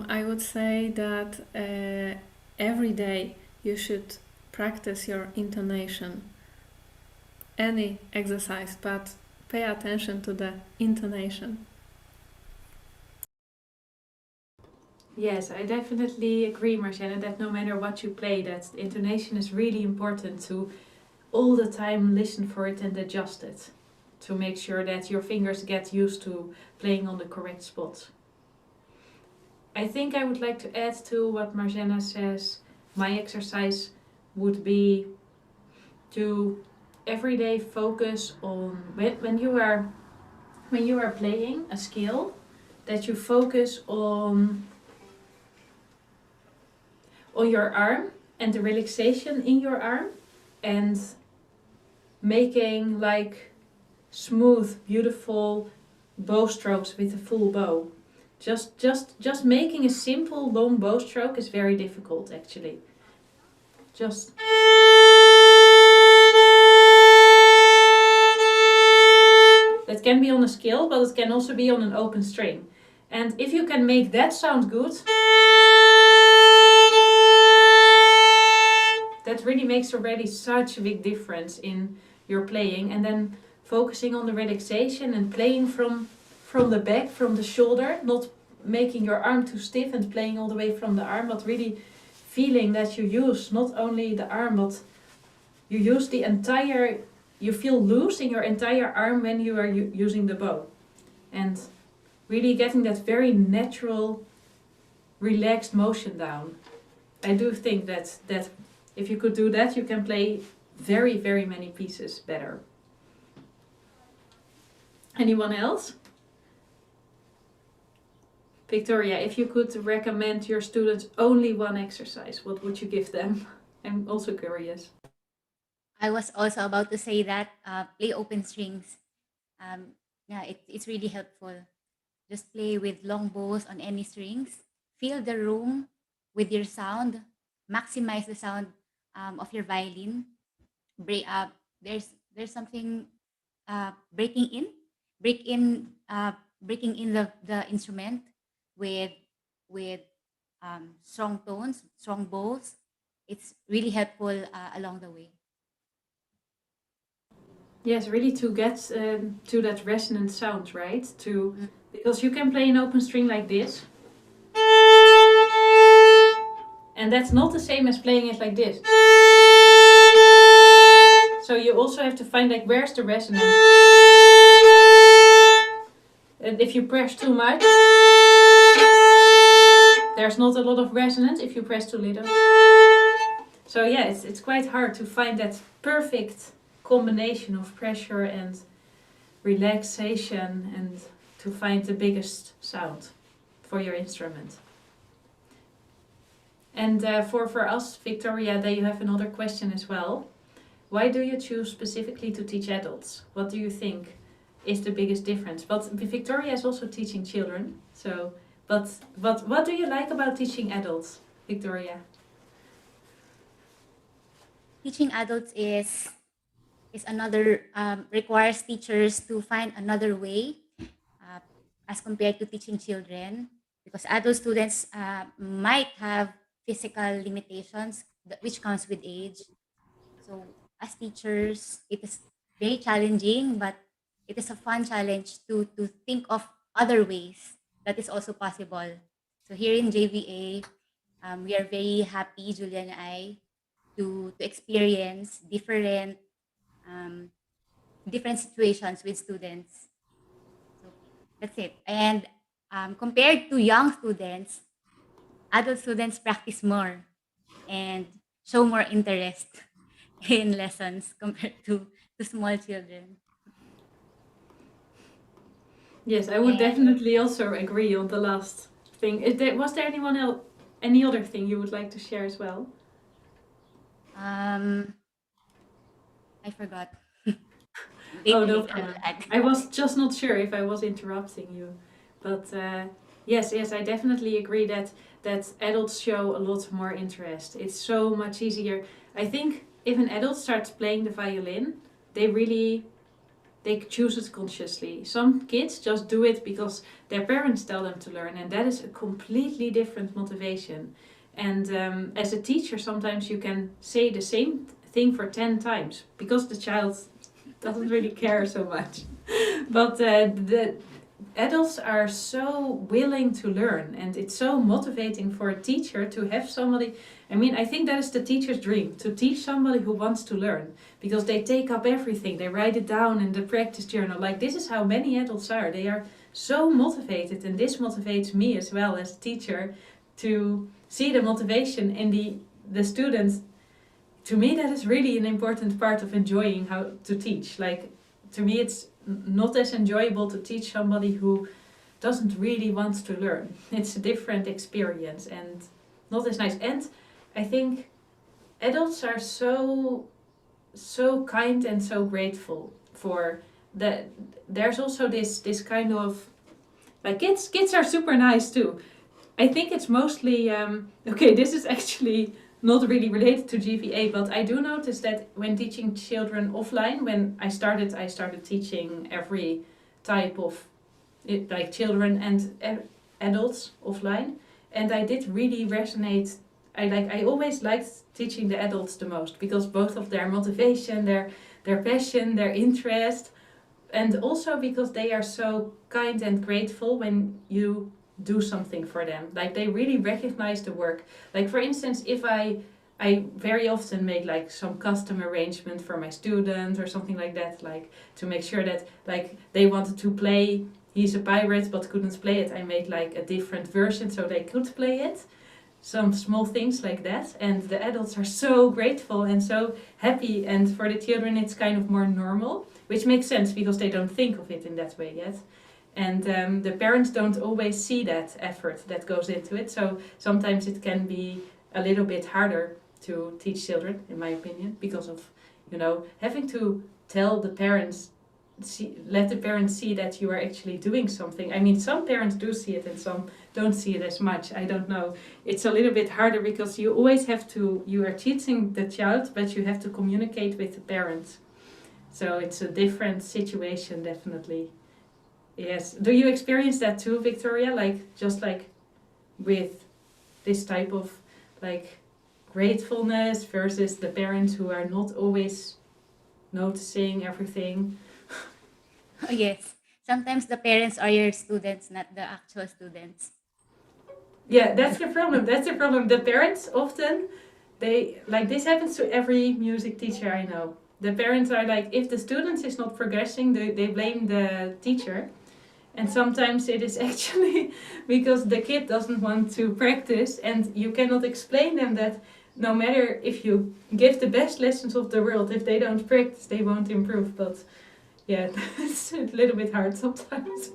I would say that every day you should practice your intonation. Any exercise, but pay attention to the intonation. Yes, I definitely agree, Marjana, that no matter what you play, that intonation is really important to all the time listen for it and adjust it, to make sure that your fingers get used to playing on the correct spot. I think I would like to add to what Marjana says. My exercise would be to every day focus on when you are playing a skill, that you focus on your arm and the relaxation in your arm, and making like smooth, beautiful bow strokes with a full bow. Just making a simple long bow stroke is very difficult, actually. Just that can be on a scale, but it can also be on an open string. And if you can make that sound good, that really makes already such a big difference in your playing. And then focusing on the relaxation and playing from the back, from the shoulder, not making your arm too stiff and playing all the way from the arm, but really feeling that you use not only the arm, but you use the entire, you feel loose in your entire arm when you are using the bow. And really getting that very natural, relaxed motion down. I do think that if you could do that, you can play very, very many pieces better. Anyone else? Victoria, if you could recommend your students only one exercise, what would you give them? I'm also curious. I was also about to say that play open strings. It's really helpful. Just play with long bows on any strings. Fill the room with your sound. Maximize the sound of your violin. There's something breaking in the instrument with strong tones, strong bows. It's really helpful along the way. Yes, really to get to that resonant sound, right? Mm. Because you can play an open string like this, and that's not the same as playing it like this. So you also have to find like where's the resonance. And if you press too much, there's not a lot of resonance. If you press too little, so yeah, it's quite hard to find that perfect combination of pressure and relaxation, and to find the biggest sound for your instrument. And for us, Victoria, there you have another question as well. Why do you choose specifically to teach adults? What do you think is the biggest difference? But Victoria is also teaching children. So, but what do you like about teaching adults, Victoria? Teaching adults is another requires teachers to find another way as compared to teaching children, because adult students might have physical limitations which comes with age. So as teachers, it is very challenging, but it is a fun challenge to think of other ways that is also possible. So here in JVA, we are very happy, Julia and I, to experience um, different situations with students. So that's it. And compared to young students, adult students practice more and show more interest in lessons compared to small children. Yes, I would And definitely also agree on the last thing. Was there anyone else, any other thing you would like to share as well? I forgot. Oh, Maybe no later I will problem. add. I was just not sure if I was interrupting you. But yes, I definitely agree that adults show a lot more interest. It's so much easier. I think if an adult starts playing the violin, they choose it consciously. Some kids just do it because their parents tell them to learn, and that is a completely different motivation. And as a teacher, sometimes you can say the same thing for 10 times because the child doesn't really care so much. But the adults are so willing to learn, and it's so motivating for a teacher to have somebody. I mean, I think that is the teacher's dream, to teach somebody who wants to learn, because they take up everything, they write it down in the practice journal. Like, this is how many adults are. They are so motivated, and this motivates me as well as a teacher to see the motivation in the students. To me, that is really an important part of enjoying how to teach. Like, to me, it's not as enjoyable to teach somebody who doesn't really want to learn. It's a different experience and not as nice. And I think adults are so kind and so grateful for that. There's also this kind of, like, kids are super nice too. I think it's mostly okay, this is actually not really related to GVA, but I do notice that when teaching children offline, when I started teaching every type of like children and adults offline, and I did really resonate. I always liked teaching the adults the most, because both of their motivation, their passion, their interest, and also because they are so kind and grateful when you do something for them. Like, they really recognize the work. Like, for instance, if I very often make like some custom arrangement for my student or something like that, like to make sure that, like, they wanted to play He's a Pirate but couldn't play it, I made like a different version so they could play it. Some small things like that, and the adults are so grateful and so happy, and for the children it's kind of more normal, which makes sense because they don't think of it in that way yet. And the parents don't always see that effort that goes into it, so sometimes it can be a little bit harder to teach children, in my opinion, because of, having to tell the parents, let the parents see that you are actually doing something. I mean, some parents do see it and some don't see it as much. I don't know. It's a little bit harder because you always have to, you are teaching the child, but you have to communicate with the parents. So it's a different situation, definitely. Yes. Do you experience that too, Victoria? Like, just like with this type of like gratefulness versus the parents who are not always noticing everything. Oh, yes. Sometimes the parents are your students, not the actual students. Yeah, that's the problem. That's the problem. The parents often, they like this happens to every music teacher I know. The parents are like, if the student is not progressing, they blame the teacher. And sometimes it is actually because the kid doesn't want to practice, and you cannot explain them that no matter if you give the best lessons of the world, if they don't practice, they won't improve. But yeah, it's a little bit hard sometimes.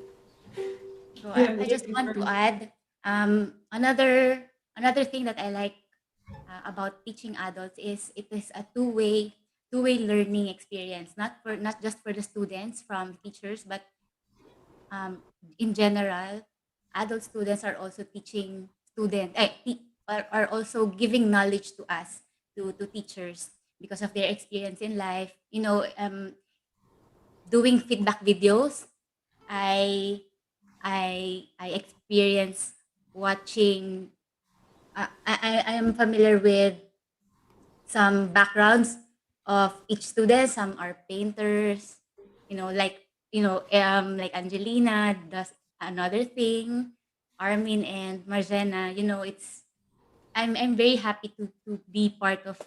So Yeah, I just want to add another thing that I like about teaching adults is it is a two-way learning experience, not just for the students from teachers, but in general, adult students are also teaching are also giving knowledge to us, to teachers, because of their experience in life. Doing feedback videos, I I experience watching. I am familiar with some backgrounds of each student. Some are painters, like Angelina does another thing, Armin and Marjana. I'm very happy to be part of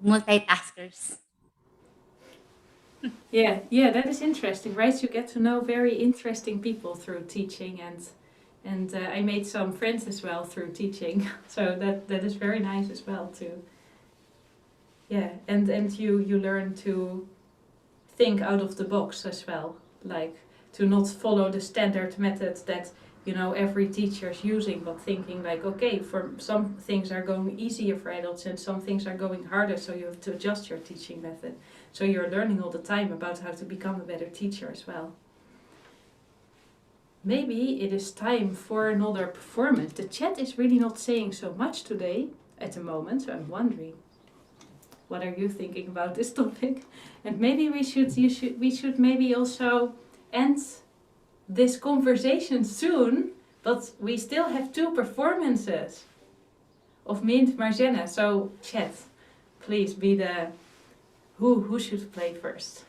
multitaskers. yeah, that is interesting, right? You get to know very interesting people through teaching, and I made some friends as well through teaching. So that is very nice as well too. Yeah, and you learn to think out of the box as well, like to not follow the standard method that every teacher is using, but thinking like, okay, for some things are going easier for adults and some things are going harder, so you have to adjust your teaching method. So you're learning all the time about how to become a better teacher as well. Maybe it is time for another performance. The chat is really not saying so much today at the moment, so I'm wondering, what are you thinking about this topic? And maybe we should maybe also end this conversation soon, but we still have 2 performances of me and Marjana. So chat, please be the who should play first?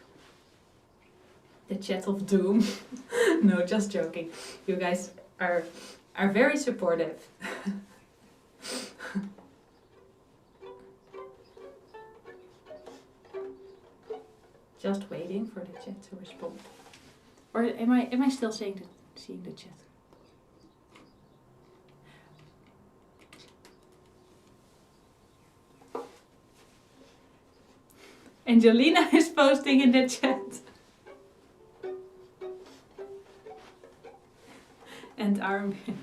The chat of doom. No, just joking. You guys are very supportive. Just waiting for the chat to respond. Or am I still seeing the chat? Angelina is posting in the chat. And Armin.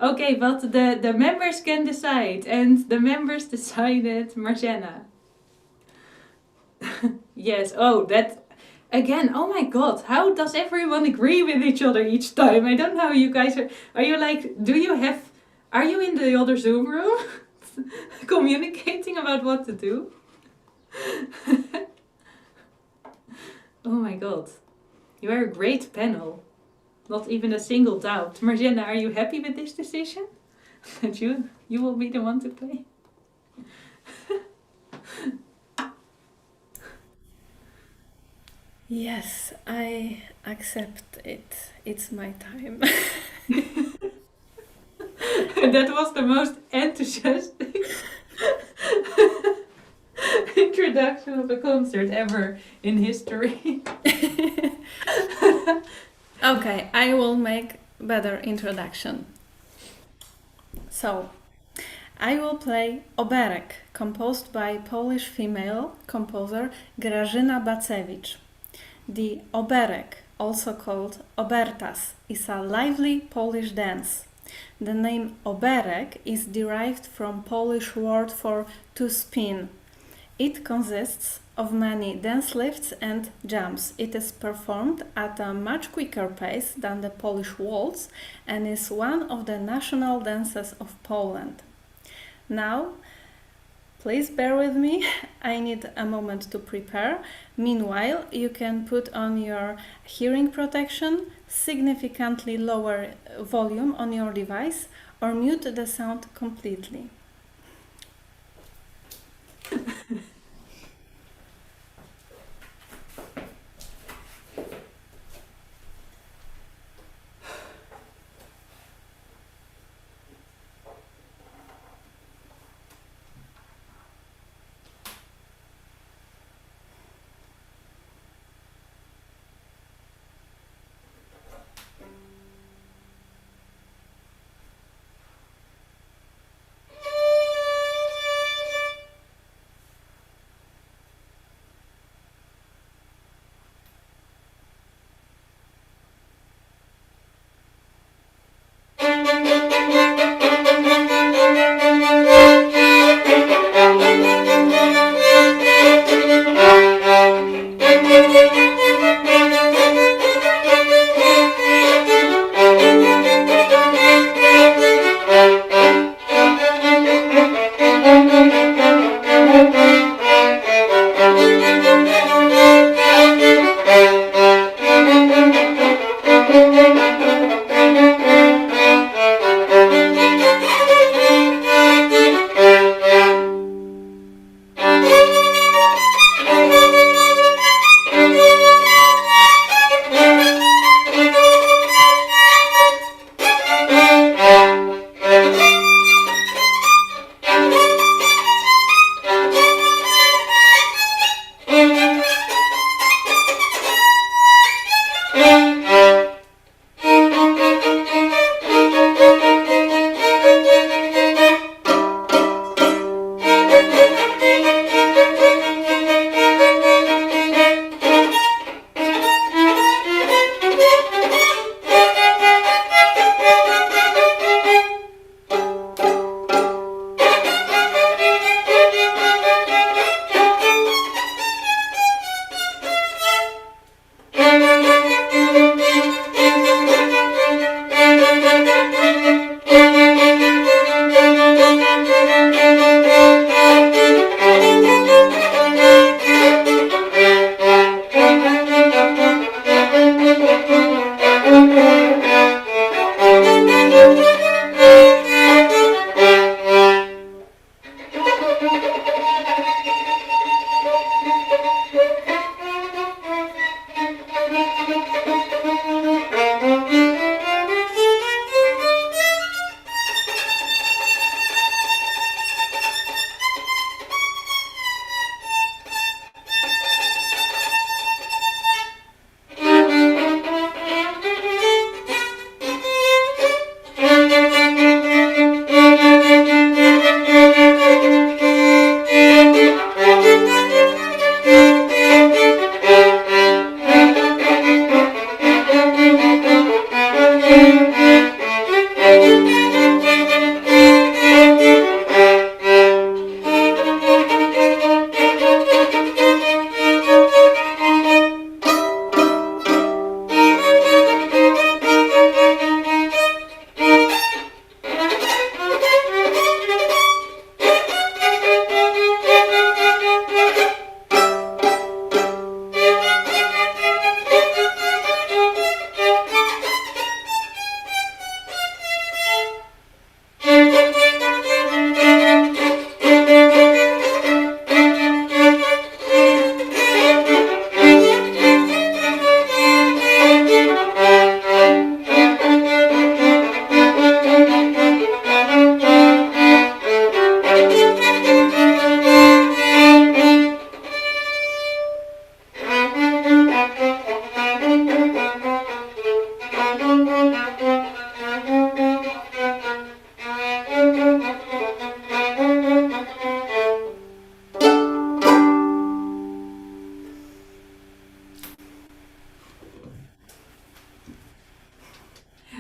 Okay, but the members can decide. And the members decided Marjana. Yes, oh, that... Again, oh my god, how does everyone agree with each other each time? I don't know how you guys are... Are you like... Are you in the other Zoom room? Communicating about what to do? Oh my god. You are a great panel. Not even a single doubt. Marjana, are you happy with this decision? That you will be the one to play? Yes, I accept it. It's my time. That was the most enthusiastic introduction of a concert ever in history. Okay, I will make better introduction. So, I will play Oberek, composed by Polish female composer Grażyna Bacewicz. The Oberek, also called Obertas, is a lively Polish dance. The name Oberek is derived from Polish word for to spin. It consists of many dance lifts and jumps. It is performed at a much quicker pace than the Polish waltz and is one of the national dances of Poland. Now, please bear with me, I need a moment to prepare. Meanwhile, you can put on your hearing protection, significantly lower volume on your device, or mute the sound completely.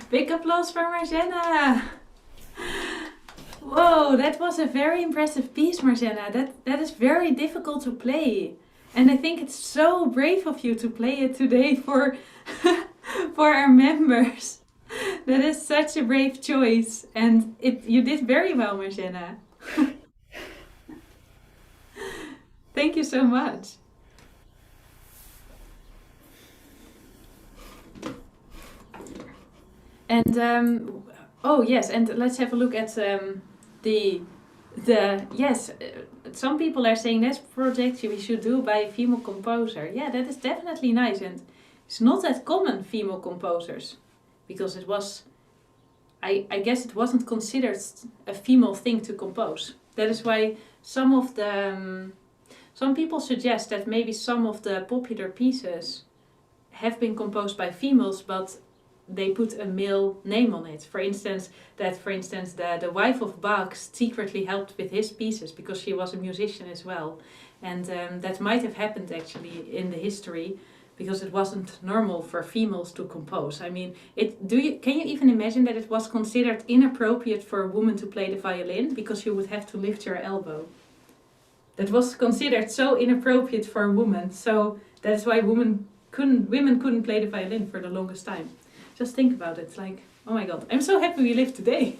Big applause for Marjana. Whoa, that was a very impressive piece, Marjana. That is very difficult to play. And I think it's so brave of you to play it today for, for our members. That is such a brave choice. And you did very well, Marjana. Thank you so much. And oh yes, and let's have a look at the yes. Some people are saying this project we should do by a female composer. Yeah, that is definitely nice, and it's not that common, female composers, because it was. I guess it wasn't considered a female thing to compose. That is why some of the some people suggest that maybe some of the popular pieces have been composed by females, but they put a male name on it. For instance, the wife of Bach secretly helped with his pieces because she was a musician as well. And that might have happened actually in the history, because it wasn't normal for females to compose. I mean, can you even imagine that it was considered inappropriate for a woman to play the violin because you would have to lift your elbow? That was considered so inappropriate for a woman. So that's why women couldn't play the violin for the longest time. Just think about it, like, oh my god, I'm so happy we live today.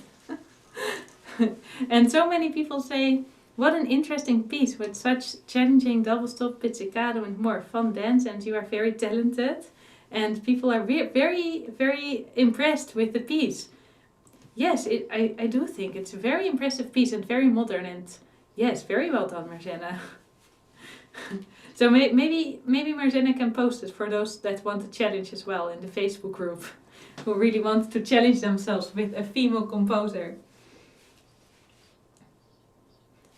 And so many people say, what an interesting piece with such challenging double stop, pizzicato and more fun dance, and you are very talented. And people are very, very impressed with the piece. Yes, I do think it's a very impressive piece and very modern, and yes, very well done, Marjana. So maybe Marjana can post it for those that want to challenge as well in the Facebook group, who really want to challenge themselves with a female composer.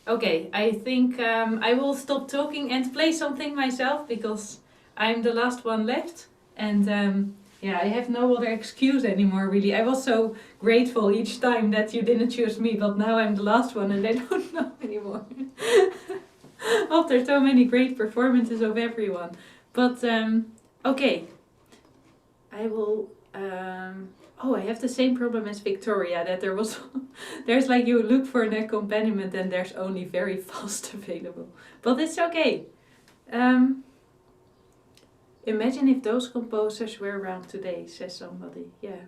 Okay, I think I will stop talking and play something myself, because I'm the last one left. And yeah, I have no other excuse anymore, really. I was so grateful each time that you didn't choose me, but now I'm the last one and I don't know anymore. After so many great performances of everyone. But okay, I will... oh, I have the same problem as Victoria, that there's like you look for an accompaniment and there's only very fast available. But it's okay. Imagine if those composers were around today, says somebody. Yeah.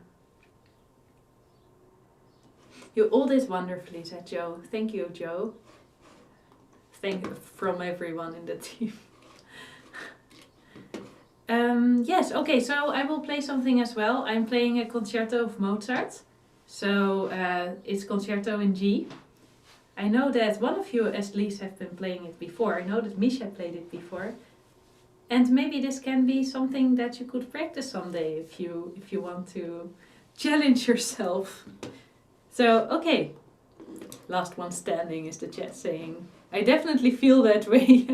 You all did wonderfully, said Joe. Thank you, Joe. Thank you from everyone in the team. Yes, okay, so I will play something as well. I'm playing a concerto of Mozart. So it's concerto in G. I know that one of you at least have been playing it before. I know that Misha played it before. And maybe this can be something that you could practice someday if you want to challenge yourself. So, okay. Last one standing is the chat saying. I definitely feel that way.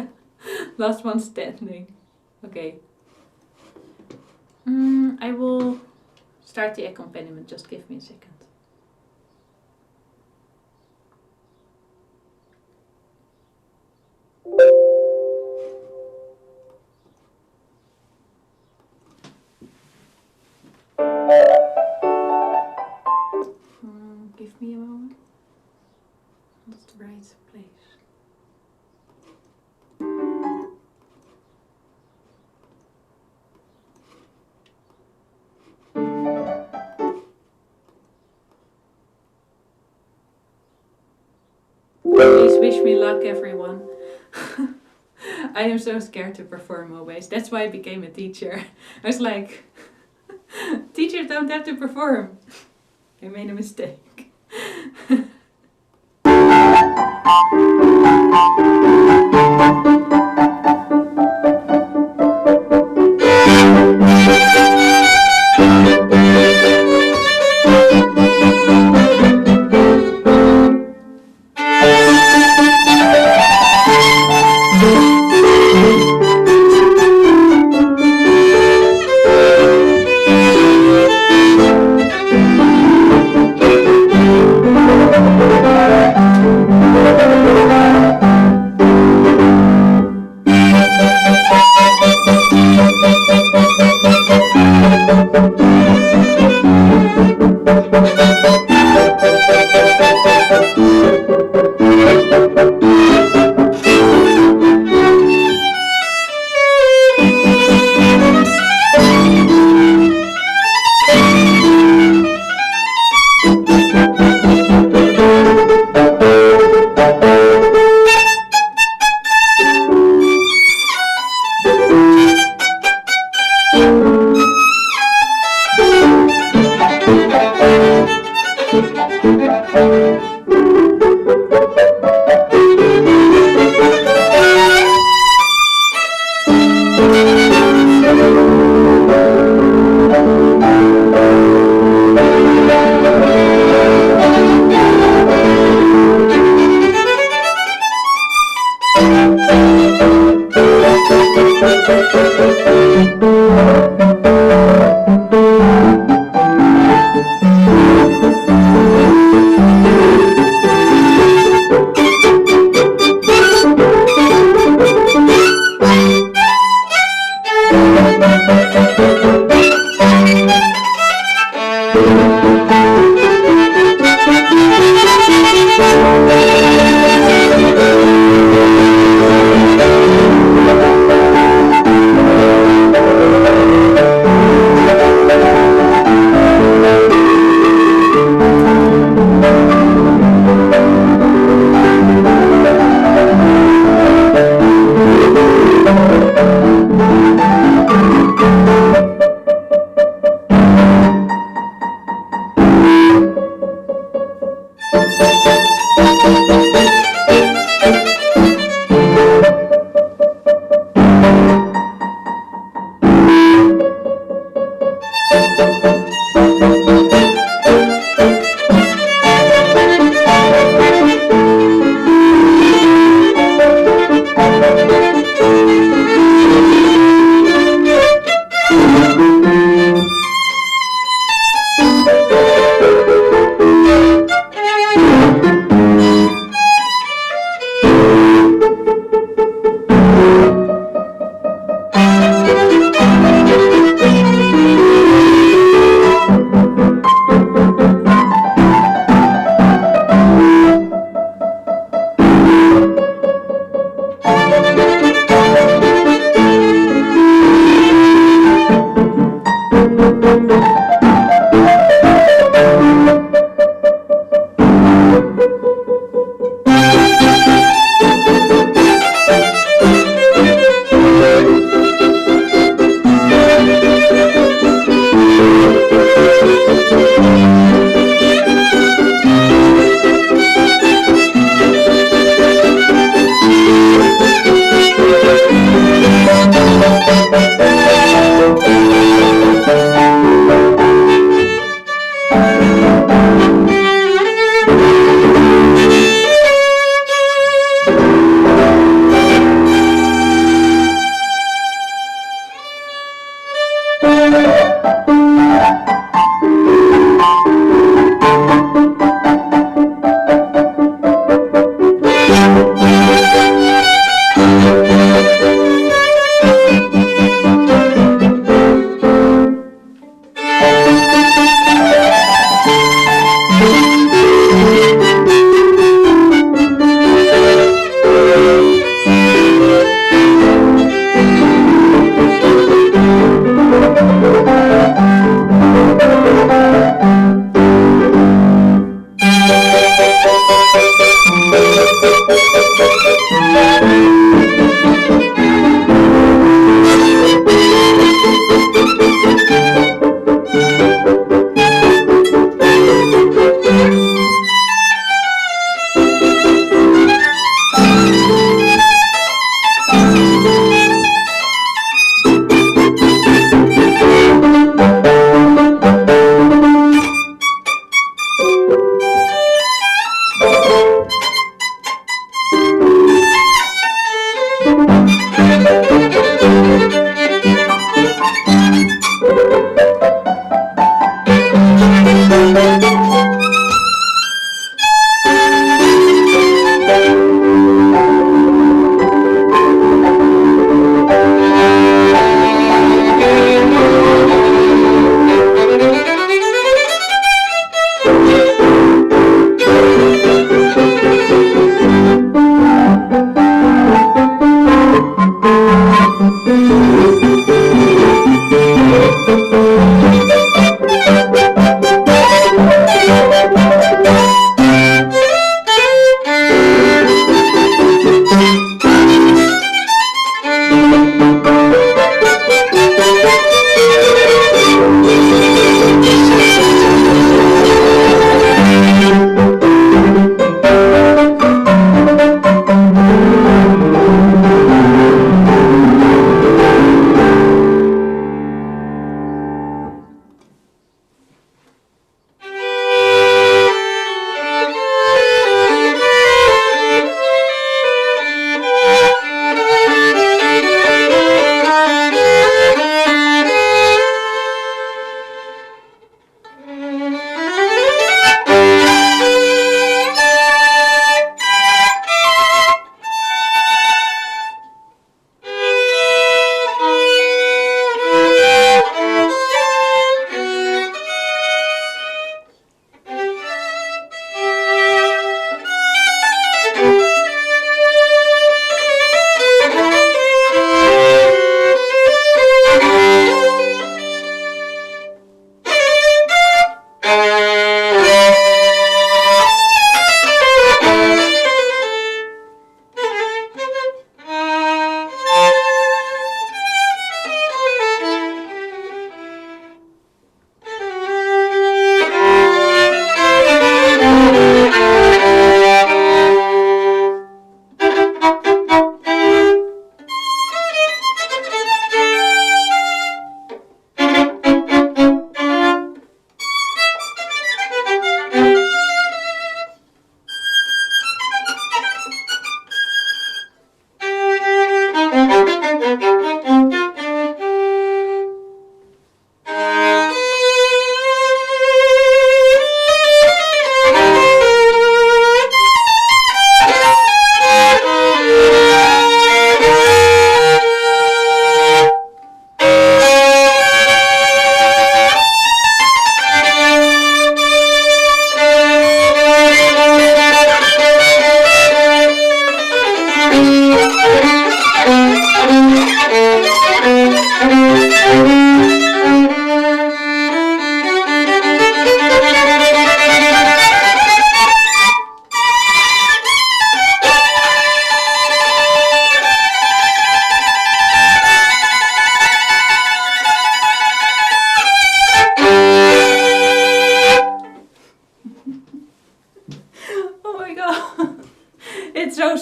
Last one standing. Okay. I will start the accompaniment. Just give me a second. Give me a moment. That's the right place. Please wish me luck, everyone. I am so scared to perform always. That's why I became a teacher. I was like, teachers don't have to perform. I made a mistake.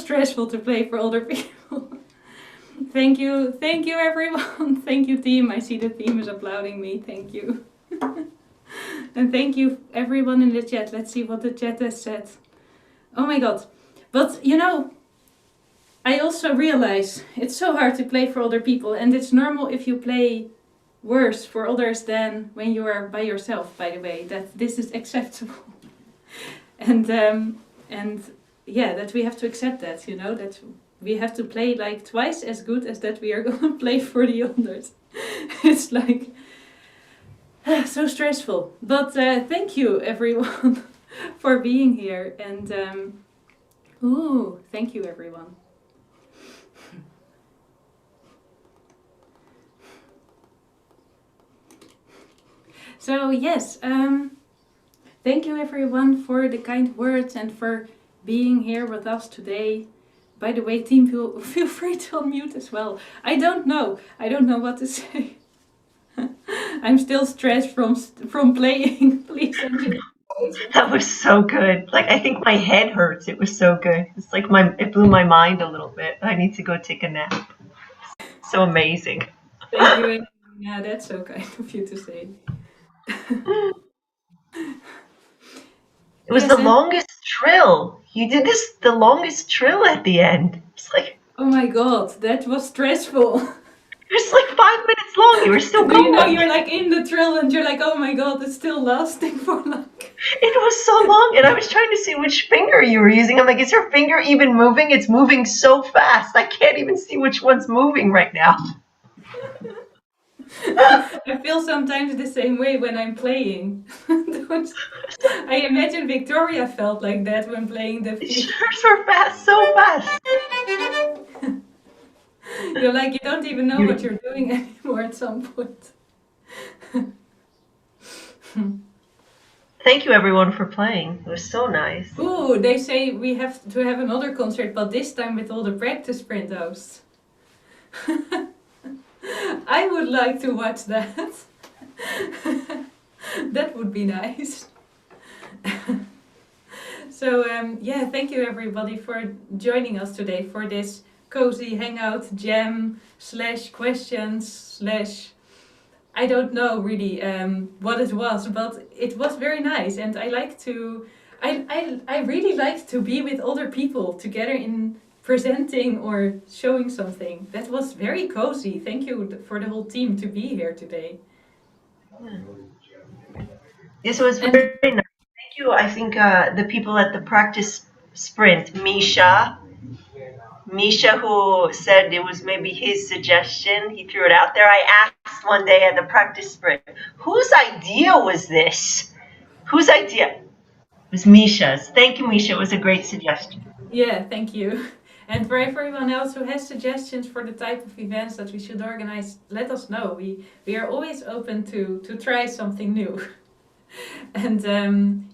stressful to play for older people. Thank you everyone. Thank you team. I see the team is applauding me. Thank you. And thank you everyone in the chat. Let's see what the chat has said. Oh my god. But you know, I also realize it's so hard to play for other people, and it's normal if you play worse for others than when you are by yourself, by the way, that this is acceptable. and yeah, that we have to accept that, you know, that we have to play like twice as good as that we are gonna play for the others. It's like so stressful. But thank you everyone for being here, and thank you everyone. So yes, thank you everyone for the kind words and for being here with us today. By the way, team, feel free to unmute as well. I don't know what to say. I'm still stressed from playing. Please unmute. That was so good. Like, I think my head hurts. It was so good. It's like it blew my mind a little bit. I need to go take a nap. So amazing. Thank you. Yeah, that's so kind of you to say. It was the longest trill. You did the longest trill at the end. It's like, Oh my god, that was stressful. It was like 5 minutes long. You were still Do you know going. you're like in the thrill and you're like, oh my god, it's still lasting for like. It was so long, and I was trying to see which finger you were using. I'm like, is your finger even moving? It's moving so fast. I can't even see which one's moving right now. I feel sometimes the same way when I'm playing. I imagine Victoria felt like that when playing the field. Hers were fast, so fast. You're like, you don't even know what you're doing anymore at some point. Thank you, everyone, for playing. It was so nice. Ooh, they say we have to have another concert, but this time with all the practice printouts. I would like to watch that. That would be nice. So yeah, thank you everybody for joining us today for this cozy hangout jam / questions / I don't know really what it was, but it was very nice, and I like to I really like to be with other people together in presenting or showing something. That was very cozy. Thank you for the whole team to be here today. Yes, it was very nice. Thank you. I think the people at the practice sprint, Misha, who said it was maybe his suggestion, he threw it out there. I asked one day at the practice sprint, whose idea was this? Whose idea? It was Misha's. Thank you, Misha. It was a great suggestion. Yeah, thank you. And for everyone else who has suggestions for the type of events that we should organize, let us know. We are always open to try something new. And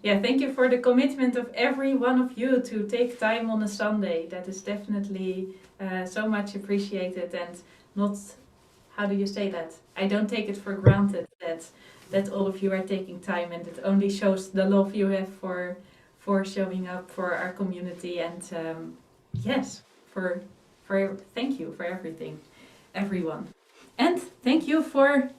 yeah, thank you for the commitment of every one of you to take time on a Sunday. That is definitely so much appreciated, and not, how do you say that? I don't take it for granted that all of you are taking time, and it only shows the love you have for showing up for our community, and yes, for thank you for everything, everyone. And thank you for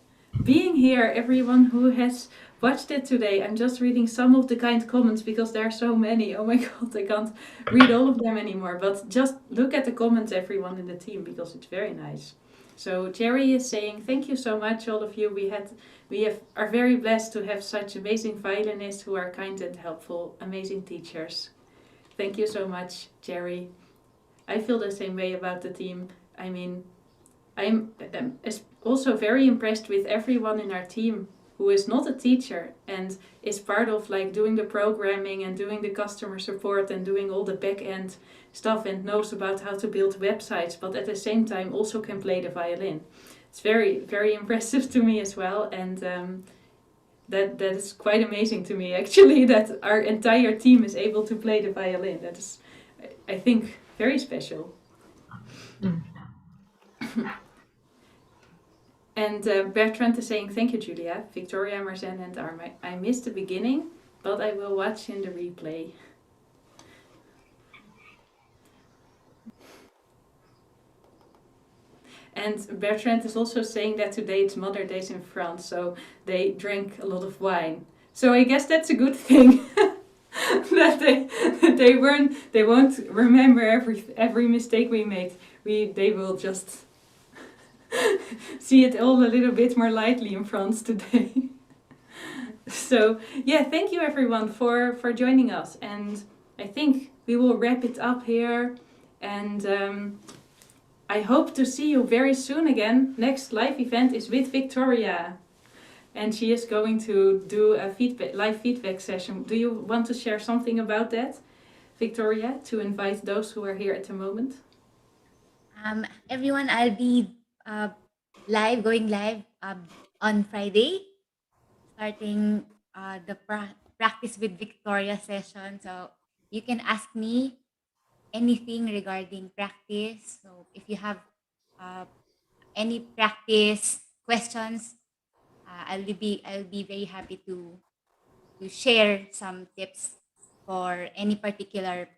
being here, everyone who has watched it today. I'm just reading some of the kind comments because there are so many. Oh my god, I can't read all of them anymore. But just look at the comments, everyone in the team, because it's very nice. So Jerry is saying, thank you so much, all of you. Are very blessed to have such amazing violinists who are kind and helpful, amazing teachers. Thank you so much, Jerry. I feel the same way about the team. I mean, I'm also very impressed with everyone in our team who is not a teacher and is part of like doing the programming and doing the customer support and doing all the back end stuff and knows about how to build websites, but at the same time also can play the violin. It's very, very impressive to me as well, and that is quite amazing to me actually, that our entire team is able to play the violin. That is, I think, very special. And Bertrand is saying, thank you, Julia, Victoria, Marzen, and Arma. I missed the beginning, but I will watch in the replay. And Bertrand is also saying that today it's Mother's Day in France, so they drank a lot of wine. So I guess that's a good thing. That they won't remember every mistake we made. They will just see it all a little bit more lightly in France today. So yeah, thank you everyone for joining us, and I think we will wrap it up here, and I hope to see you very soon again. Next live event is with Victoria, and she is going to do a live feedback session. Do you want to share something about that, Victoria, to invite those who are here at the moment? Everyone, I'll be going live on Friday, starting the practice with Victoria session. So you can ask me anything regarding practice. So if you have any practice questions, I'll be very happy to share some tips for any particular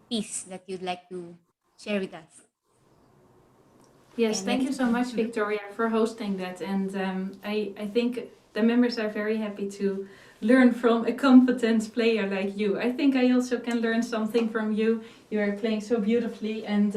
piece that you'd like to share with us. Yes, thank you so much, Victoria, for hosting that. And I think the members are very happy to learn from a competent player like you. I think I also can learn something from you. You are playing so beautifully, and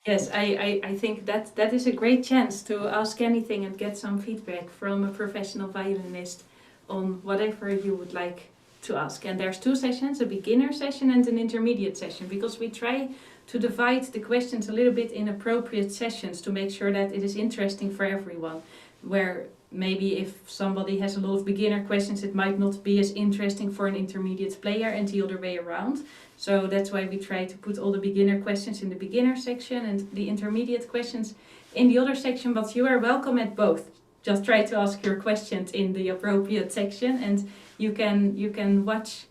yes, I think that is a great chance to ask anything and get some feedback from a professional violinist on whatever you would like to ask. And there's 2 sessions, a beginner session and an intermediate session, because we try to divide the questions a little bit in appropriate sessions to make sure that it is interesting for everyone. Where maybe if somebody has a lot of beginner questions, it might not be as interesting for an intermediate player, and the other way around. So that's why we try to put all the beginner questions in the beginner section and the intermediate questions in the other section, but you are welcome at both. Just try to ask your questions in the appropriate section, and you can watch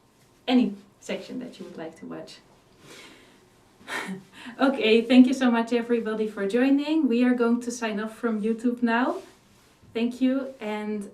any section that you would like to watch. Okay, thank you so much everybody for joining. We are going to sign off from YouTube now. Thank you, and